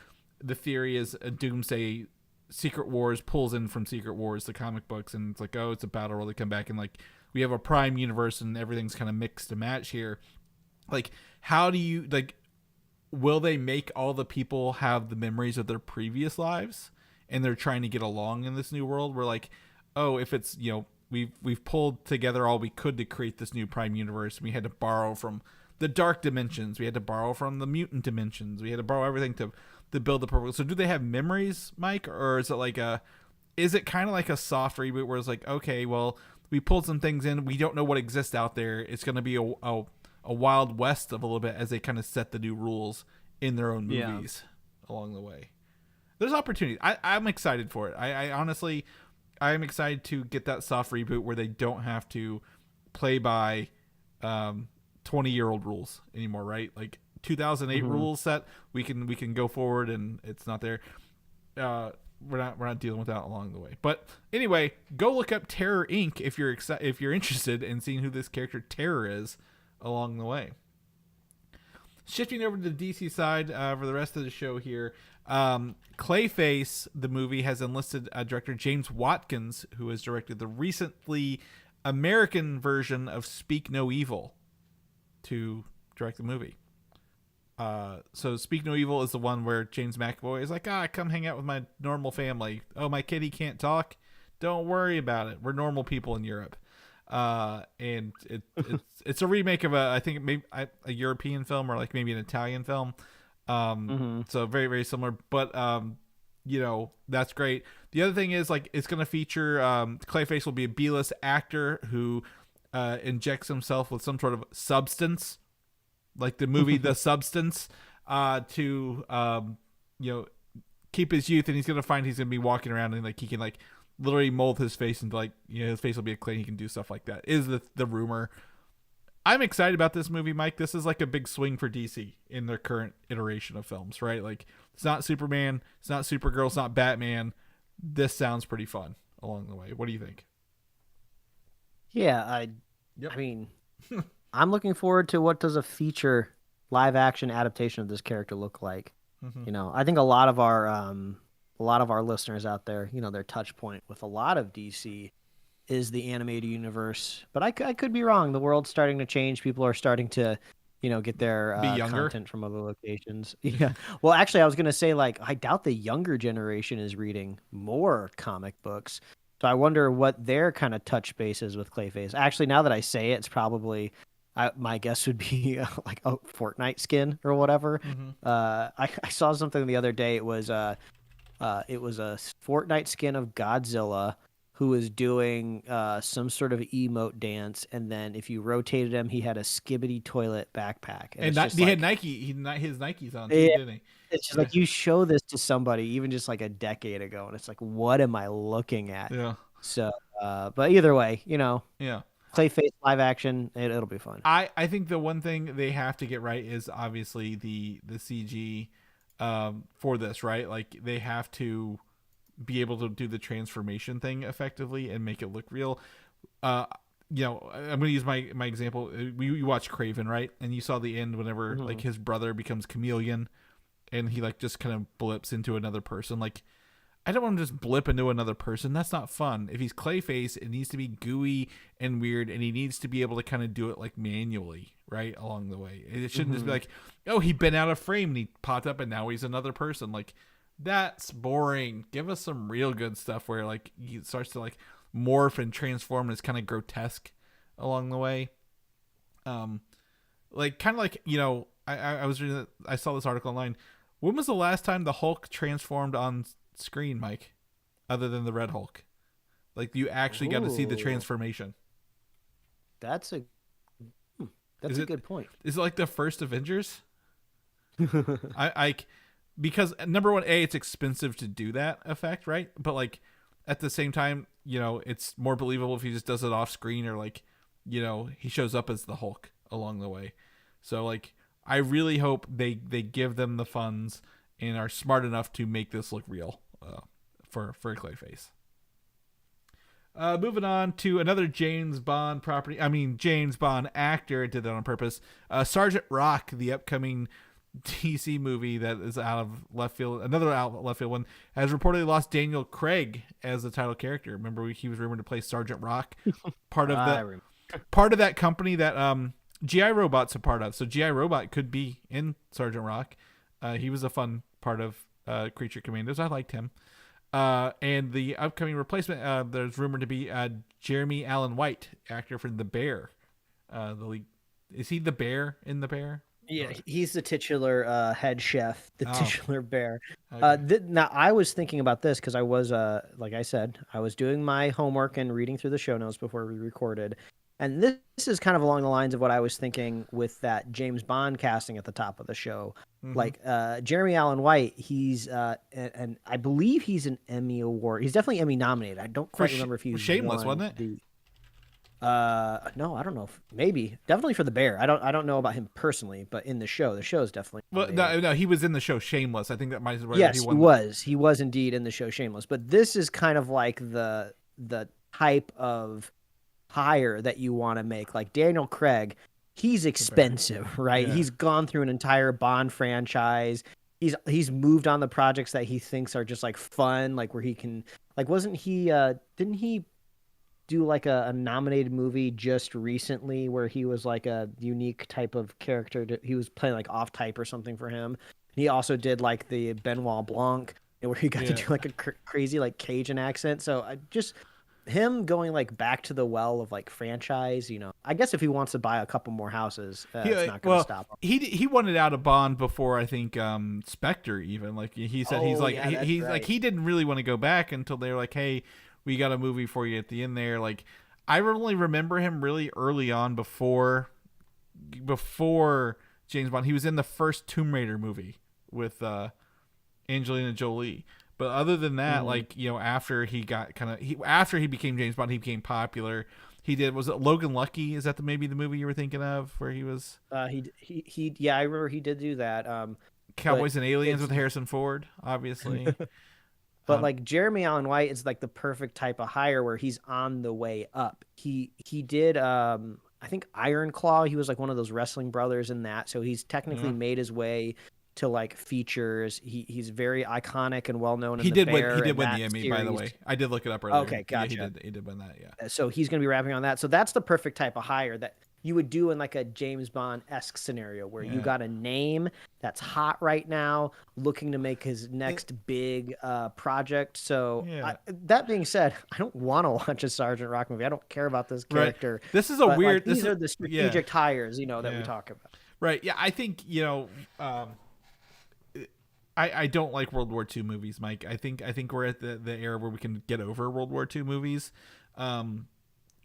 the theory is a Doomsday Secret Wars pulls in from Secret Wars, the comic books. And it's like, oh, it's a battle where they come back and like, we have a prime universe and everything's kind of mixed and match here. Like, how do you, like, will they make all the people have the memories of their previous lives and they're trying to get along in this new world where like, oh, if it's, we've pulled together all we could to create this new prime universe. We had to borrow from the dark dimensions. We had to borrow from the mutant dimensions. We had to borrow everything to build the purpose. So do they have memories, Mike? Or is it kind of like a soft reboot where it's like, okay, well, we pulled some things in. We don't know what exists out there. It's going to be a Wild West of a little bit as they kind of set the new rules in their own movies along the way. There's opportunity. I'm excited for it. I honestly, I'm excited to get that soft reboot where they don't have to play by 20-year-old rules anymore, right? Like 2008 rules set. We can go forward and it's not there. We're not dealing with that along the way. But anyway, go look up Terror Inc. if you're interested in seeing who this character Terror is along the way. Shifting over to the DC side for the rest of the show here, Clayface, the movie, has enlisted director James Watkins, who has directed the recently American version of Speak No Evil, to direct the movie. So Speak No Evil is the one where James McAvoy is like, come hang out with my normal family. Oh, my kitty can't talk? Don't worry about it. We're normal people in Europe. And it's a remake of I think maybe a European film or like maybe an Italian film. So very, very similar, but that's great. The other thing is like, it's going to feature, Clayface will be a B-list actor who, injects himself with some sort of substance, like the movie The Substance, to keep his youth, and he's gonna find he's gonna be walking around and like he can like literally mold his face into like his face will be a clay. He can do stuff like that. Is the rumor? I'm excited about this movie, Mike. This is like a big swing for DC in their current iteration of films, right? Like, it's not Superman, it's not Supergirl, it's not Batman. This sounds pretty fun along the way. What do you think? Yeah, I mean, I'm looking forward to what does a feature live action adaptation of this character look like. I think a lot of our listeners out there, their touch point with a lot of DC is the animated universe. But I could be wrong. The world's starting to change. People are starting to, get their content from other locations. Yeah. Well, actually, I was going to say, like, I doubt the younger generation is reading more comic books. So I wonder what their kind of touch base is with Clayface. Actually, now that I say it, it's probably my guess would be like a Fortnite skin or whatever. I saw something the other day. It was a Fortnite skin of Godzilla who was doing some sort of emote dance, and then if you rotated him, he had a Skibbity toilet backpack. And he had his Nikes on too, didn't he? It's just like you show this to somebody even just like a decade ago, and it's like, what am I looking at? Yeah. So, but either way, Yeah. Clayface live action, it'll be fun. I think the one thing they have to get right is obviously the CG for this, right? Like they have to be able to do the transformation thing effectively and make it look real. I'm going to use my example. We watched Craven, right? And you saw the end whenever like his brother becomes chameleon and he like just kind of blips into another person. Like, I don't want to just blip into another person. That's not fun. If he's Clayface, it needs to be gooey and weird, and he needs to be able to kind of do it like manually, right, along the way. It shouldn't just be like, oh, he'd been out of frame and he popped up and now he's another person. Like, that's boring. Give us some real good stuff where like he starts to like morph and transform and it's kind of grotesque along the way. Like kind of like, I was reading I saw this article online. When was the last time the Hulk transformed on screen, Mike, other than the Red Hulk? Like you actually got to see the transformation. That's a good point. Is it like the first Avengers? Because number one, it's expensive to do that effect, right? But like at the same time, it's more believable if he just does it off screen or like, he shows up as the Hulk along the way. So like, I really hope they give them the funds and are smart enough to make this look real for Clayface. Moving on to another James Bond property. I mean, James Bond actor did that on purpose. Sergeant Rock, the upcoming DC movie that is out of left field, another out of left field one, has reportedly lost Daniel Craig as the title character. Remember, he was rumored to play Sergeant Rock, part of that company that GI Robot's a part of. So GI Robot could be in Sergeant Rock. He was a fun part of Creature Commandos. I liked him. And the upcoming replacement, there's rumored to be Jeremy Allen White, actor for The Bear. Is he the bear in The Bear? Yeah, he's the titular head chef, titular bear. Okay. Now, I was thinking about this because I was, like I said, I was doing my homework and reading through the show notes before we recorded. And this is kind of along the lines of what I was thinking with that James Bond casting at the top of the show. Like Jeremy Allen White, he's, and I believe he's an Emmy Award. He's definitely Emmy nominated. I don't quite remember if he's Shameless, wasn't it? No, I don't know. Maybe, definitely for The Bear. I don't know about him personally, but in the show is definitely. Well, no, he was in the show Shameless. I think that might as well. Yes, he was. He was indeed in the show Shameless. But this is kind of like the type of hire that you want to make. Like Daniel Craig, he's expensive, right? Yeah. He's gone through an entire Bond franchise. He's moved on the projects that he thinks are just like fun, like where he can, like, wasn't he? Didn't he do like a nominated movie just recently where he was like a unique type of character? He was playing like off type or something for him. He also did like the Benoit Blanc, where he got to do like a crazy like Cajun accent. So I just. Him going like back to the well of like franchise, I guess if he wants to buy a couple more houses, it's not going to stop him. He wanted out of Bond before, I think, Spectre even. Like he said, he's like he's right. Like he didn't really want to go back until they were like, hey, we got a movie for you at the end there. Like I only remember him really early on before James Bond. He was in the first Tomb Raider movie with Angelina Jolie. But other than that, like, after he got after he became James Bond, he became popular. Was it Logan Lucky? Is that maybe the movie you were thinking of where he was? Yeah, I remember he did do that. Cowboys and Aliens with Harrison Ford, obviously. But like Jeremy Allen White is like the perfect type of hire where he's on the way up. He did, I think Iron Claw. He was like one of those wrestling brothers in that. So he's technically made his way to like features. He's very iconic and well known. He did win the Emmy, by the way. I did look it up earlier. Okay, gotcha. He did win that. Yeah. So he's going to be rapping on that. So that's the perfect type of hire that you would do in like a James Bond-esque scenario where you got a name that's hot right now, looking to make his next big project. So that being said, I don't want to watch a Sergeant Rock movie. I don't care about this character. Right. This is a weird. These are the strategic hires, that we talk about. Right. Yeah. I think I don't like World War II movies, Mike. I think we're at the era where we can get over World War II movies.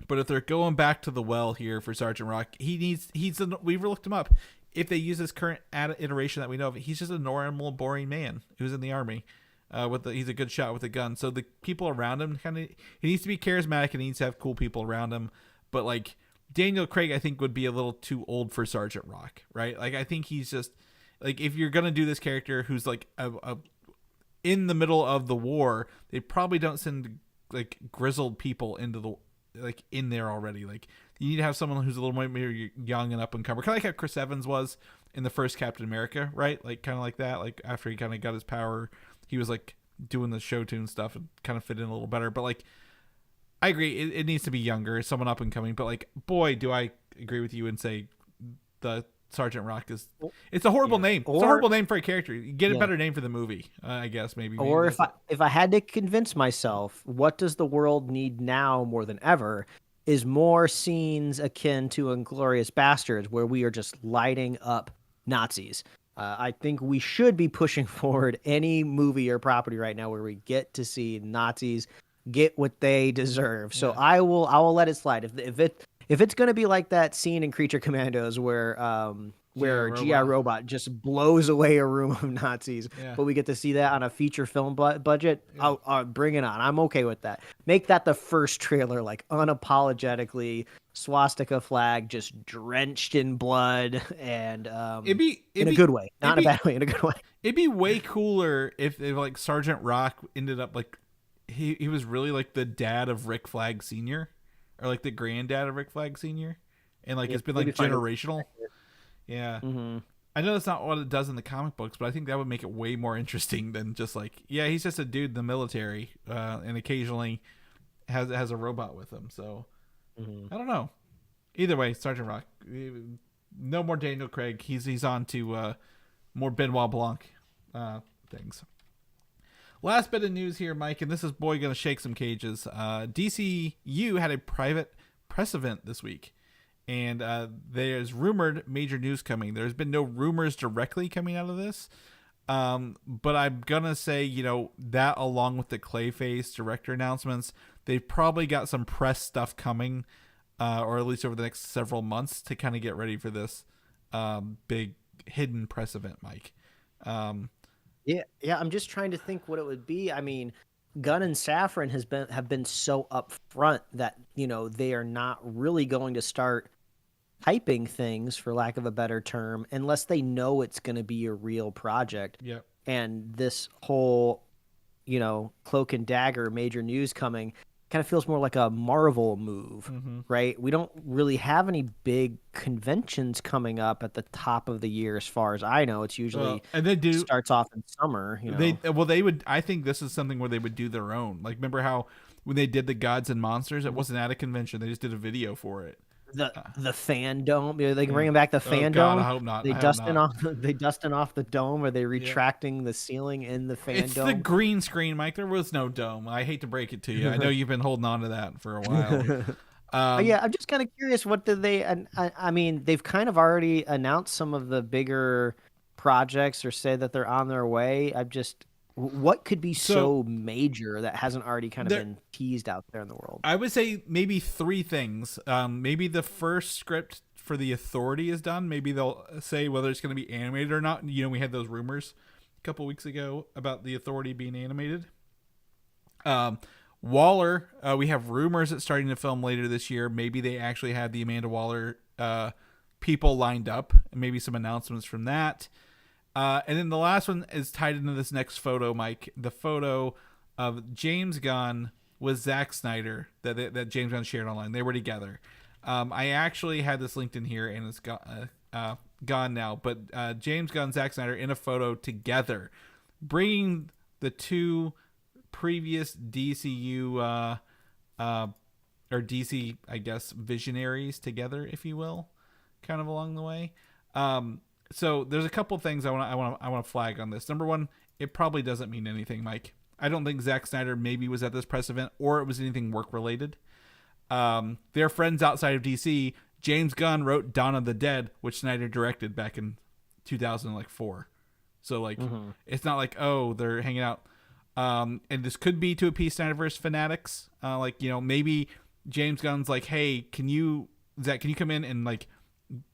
But if they're going back to the well here for Sergeant Rock, we've looked him up. If they use his current iteration that we know of, he's just a normal, boring man who's in the army. He's a good shot with a gun. So the people around him he needs to be charismatic and he needs to have cool people around him. But like Daniel Craig, I think would be a little too old for Sergeant Rock, right? Like I think he's just like, if you're gonna do this character who's like a in the middle of the war, they probably don't send like grizzled people into in there already. Like you need to have someone who's a little more young and up and comer, kind of like how Chris Evans was in the first Captain America, right? Like kind of like that. Like after he kind of got his power, he was like doing the show tune stuff and kind of fit in a little better. But like, I agree, it needs to be younger, someone up and coming. But like, boy, do I agree with you and say the Sergeant Rock it's a horrible name. It's a horrible name for a character. You get a better name for the movie, I guess maybe. Or if I had to convince myself, what does the world need now more than ever is more scenes akin to Inglourious Bastards, where we are just lighting up Nazis. I think we should be pushing forward any movie or property right now where we get to see Nazis get what they deserve. So I will let it slide. If it's going to be like that scene in Creature Commandos where G.I. Robot just blows away a room of Nazis, but we get to see that on a feature film budget, I'll bring it on. I'm okay with that. Make that the first trailer, like unapologetically swastika flag just drenched in blood and it'd be in a good way, not in a bad way, in a good way. It'd be way cooler if like Sergeant Rock ended up like he was really like the dad of Rick Flag Sr. or like the granddad of Rick Flag Sr. and like it's been like generational. Yeah. Mm-hmm. I know that's not what it does in the comic books, but I think that would make it way more interesting than just like, he's just a dude in the military and occasionally has a robot with him. So I don't know. Either way, Sergeant Rock, no more Daniel Craig. He's on to more Benoit Blanc things. Last bit of news here, Mike, and this is going to shake some cages. DCU had a private press event this week, and there's rumored major news coming. There's been no rumors directly coming out of this, but I'm going to say, that along with the Clayface director announcements, they've probably got some press stuff coming, or at least over the next several months to kind of get ready for this big hidden press event, Mike. Yeah. I'm just trying to think what it would be. I mean, Gunn and Safran have been so upfront that they are not really going to start hyping things, for lack of a better term, unless they know it's going to be a real project. Yeah. And this whole, Cloak and Dagger major news coming kind of feels more like a Marvel move, right? We don't really have any big conventions coming up at the top of the year, as far as I know. It's usually starts off in summer. They would. I think this is something where they would do their own. Like, remember how when they did the Gods and Monsters, it wasn't at a convention; they just did a video for it. The fan dome. They can bring back the fan dome. I hope not. They dusting off the dome. Are they retracting the ceiling in the fan dome? It's the green screen, Mike. There was no dome. I hate to break it to you. I know you've been holding on to that for a while. I'm just kind of curious. What did they? I mean, they've kind of already announced some of the bigger projects or say that they're on their way. What could be so major that hasn't already kind of been teased out there in the world? I would say maybe three things. Maybe the first script for The Authority is done. Maybe they'll say whether it's going to be animated or not. We had those rumors a couple weeks ago about The Authority being animated. Waller, we have rumors it's starting to film later this year. Maybe they actually had the Amanda Waller people lined up, and maybe some announcements from that. And then the last one is tied into this next photo, Mike. The photo of James Gunn with Zack Snyder that James Gunn shared online. They were together. I actually had this linked in here, and it's gone now. But James Gunn, Zack Snyder in a photo together, bringing the two previous DCU or or DC, I guess, visionaries together, if you will, kind of along the way. So there's a couple things I want to flag on this. Number one, it probably doesn't mean anything, Mike. I don't think Zack Snyder maybe was at this press event or it was anything work related. They're friends outside of DC. James Gunn wrote Dawn of the Dead, which Snyder directed back in 2004. So like, it's not like, oh, they're hanging out. And this could be to appease Snyderverse fanatics. Like, you know, maybe James Gunn's like, hey, Zach, can you come in and like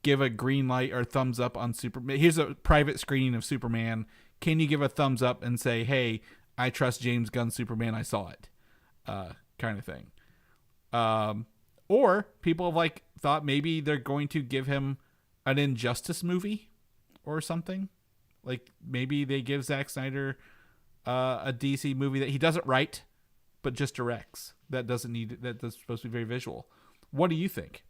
give a green light or thumbs up on Superman? Here's a private screening of Superman. Can you give a thumbs up and say, hey, I trust James Gunn's Superman. I saw it, kind of thing. Or people have like thought maybe they're going to give him an Injustice movie or something. Like maybe they give Zack Snyder a DC movie that he doesn't write, but just directs. That's supposed to be very visual. What do you think?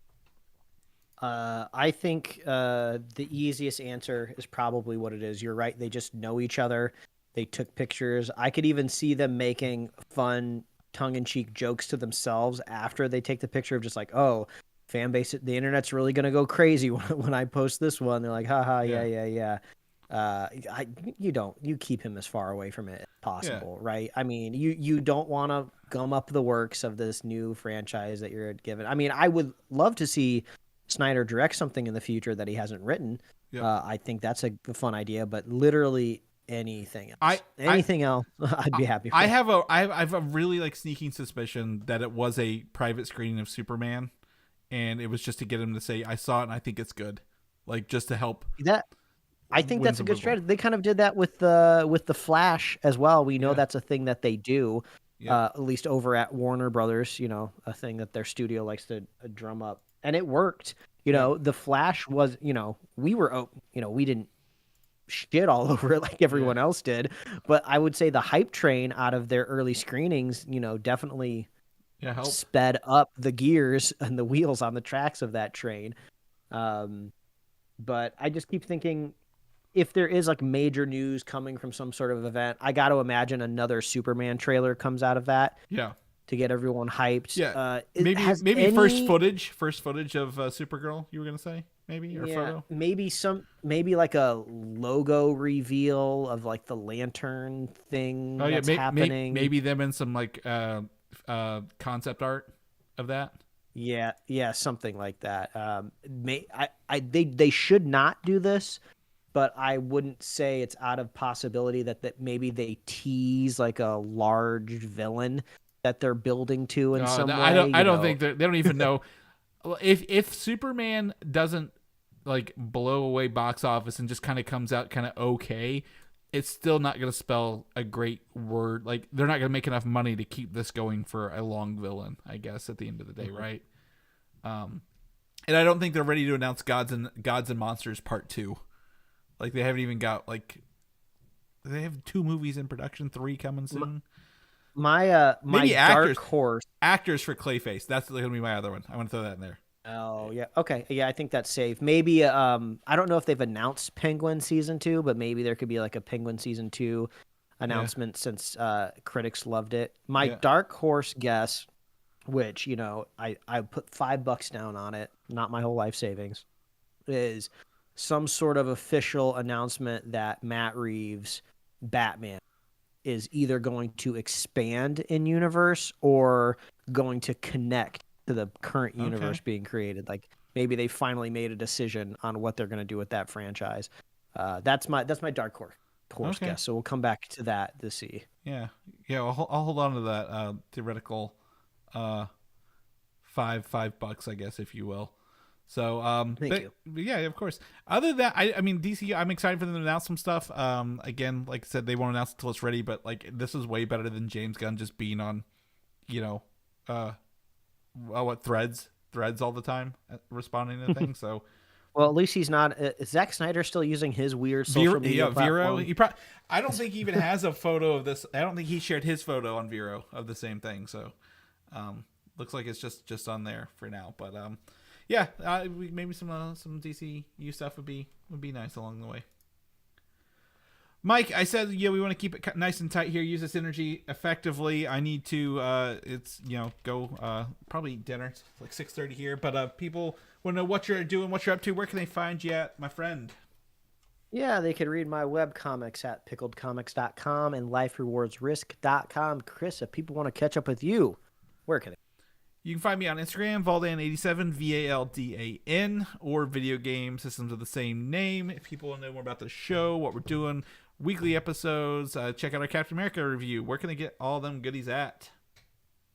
I think the easiest answer is probably what it is. You're right. They just know each other. They took pictures. I could even see them making fun tongue-in-cheek jokes to themselves after they take the picture of just like, oh, fan base, the internet's really going to go crazy when I post this one. They're like, haha, yeah. You keep him as far away from it as possible, right? I mean, you don't want to gum up the works of this new franchise that you're given. I mean, I would love to see Snyder direct something in the future that he hasn't written. I think that's a fun idea, but literally anything else, else, I'd be happy. I have a really like sneaking suspicion that it was a private screening of Superman, and it was just to get him to say, I saw it and I think it's good, like just to help that. I think that's a good strategy. They kind of did that with the Flash as well. We know that's a thing that they do, at least over at Warner Brothers. You know, a thing that their studio likes to drum up, and it worked. You know, the Flash was. You know, we didn't shit all over it like everyone else did, but I would say the hype train out of their early screenings, you know, definitely sped up the gears and the wheels on the tracks of that train. But I just keep thinking, if there is like major news coming from some sort of event, I got to imagine another Superman trailer comes out of that. Yeah. To get everyone hyped. Yeah. Maybe first footage of Supergirl, you were going to say? Maybe, or photo? Maybe like a logo reveal of like the lantern thing that's happening. Maybe them in some like concept art of that. Yeah, something like that. They should not do this, but I wouldn't say it's out of possibility that maybe they tease like a large villain that they're building to in some way. I don't think they don't even know. If Superman doesn't like blow away box office and just kind of comes out kind of okay, it's still not going to spell a great word. Like they're not going to make enough money to keep this going for a long villain, I guess, at the end of the day, right? And I don't think they're ready to announce Gods and Monsters Part 2. Like they haven't even got like they have 2 movies in production, 3 coming soon. My dark horse actors for Clayface. That's going to be my other one. I want to throw that in there. Oh yeah, okay, yeah, I think that's safe. Maybe I don't know if they've announced Penguin season 2, but maybe there could be like a Penguin season 2 announcement since critics loved it. My dark horse guess, which you know I put $5 down on it, not my whole life savings, is some sort of official announcement that Matt Reeves' Batman is either going to expand in universe or going to connect to the current universe being created. Like maybe they finally made a decision on what they're going to do with that franchise. That's my dark horse guess. So we'll come back to that to see. Yeah. I'll hold on to that theoretical $5, I guess, if you will. So, Thank you. Yeah, of course. Other than that, I mean, DC, I'm excited for them to announce some stuff. Again, like I said, they won't announce it until it's ready, but like this is way better than James Gunn just being on, you know, threads all the time, responding to things. So, well, at least he's not. Is Zack Snyder still using his weird social media platform? Vero. I don't think he even has a photo of this. I don't think he shared his photo on Vero of the same thing. So, looks like it's just on there for now. But yeah, maybe some DCU stuff would be nice along the way. Mike, I said, we want to keep it nice and tight here. Use this energy effectively. I need to, go probably eat dinner. It's like 6:30 here. But people want to know what you're doing, what you're up to. Where can they find you at, my friend? Yeah, they could read my webcomics at pickledcomics.com and liferewardsrisk.com. Chris, if people want to catch up with you, where can they? You can find me on Instagram, Valdan87, Valdan, or video game systems of the same name. If people want to know more about the show, what we're doing, weekly episodes, check out our Captain America review. Where can they get all them goodies at?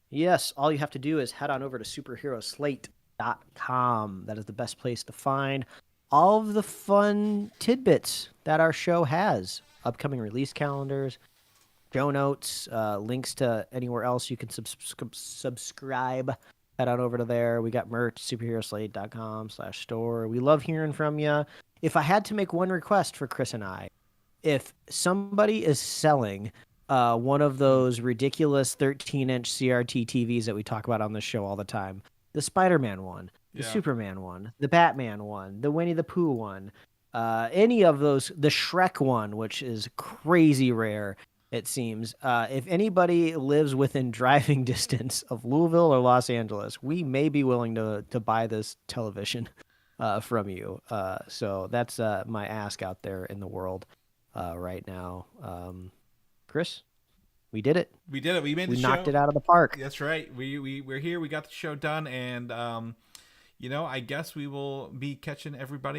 Yes, all you have to do is head on over to superheroslate.com. That is the best place to find all of the fun tidbits that our show has. Upcoming release calendars, show notes, links to anywhere else you can subscribe. Head on over to there. We got merch, superheroslate.com/store. We love hearing from you. If I had to make one request for Chris and I, if somebody is selling one of those ridiculous 13-inch CRT TVs that we talk about on this show all the time, the Spider-Man one, the Superman one, the Batman one, the Winnie the Pooh one, any of those, the Shrek one, which is crazy rare, it seems. If anybody lives within driving distance of Louisville or Los Angeles, we may be willing to buy this television from you. So that's my ask out there in the world right now. Chris, we did it. We did it. We made the show. We knocked it out of the park. That's right. We're here. We got the show done, and I guess we will be catching everybody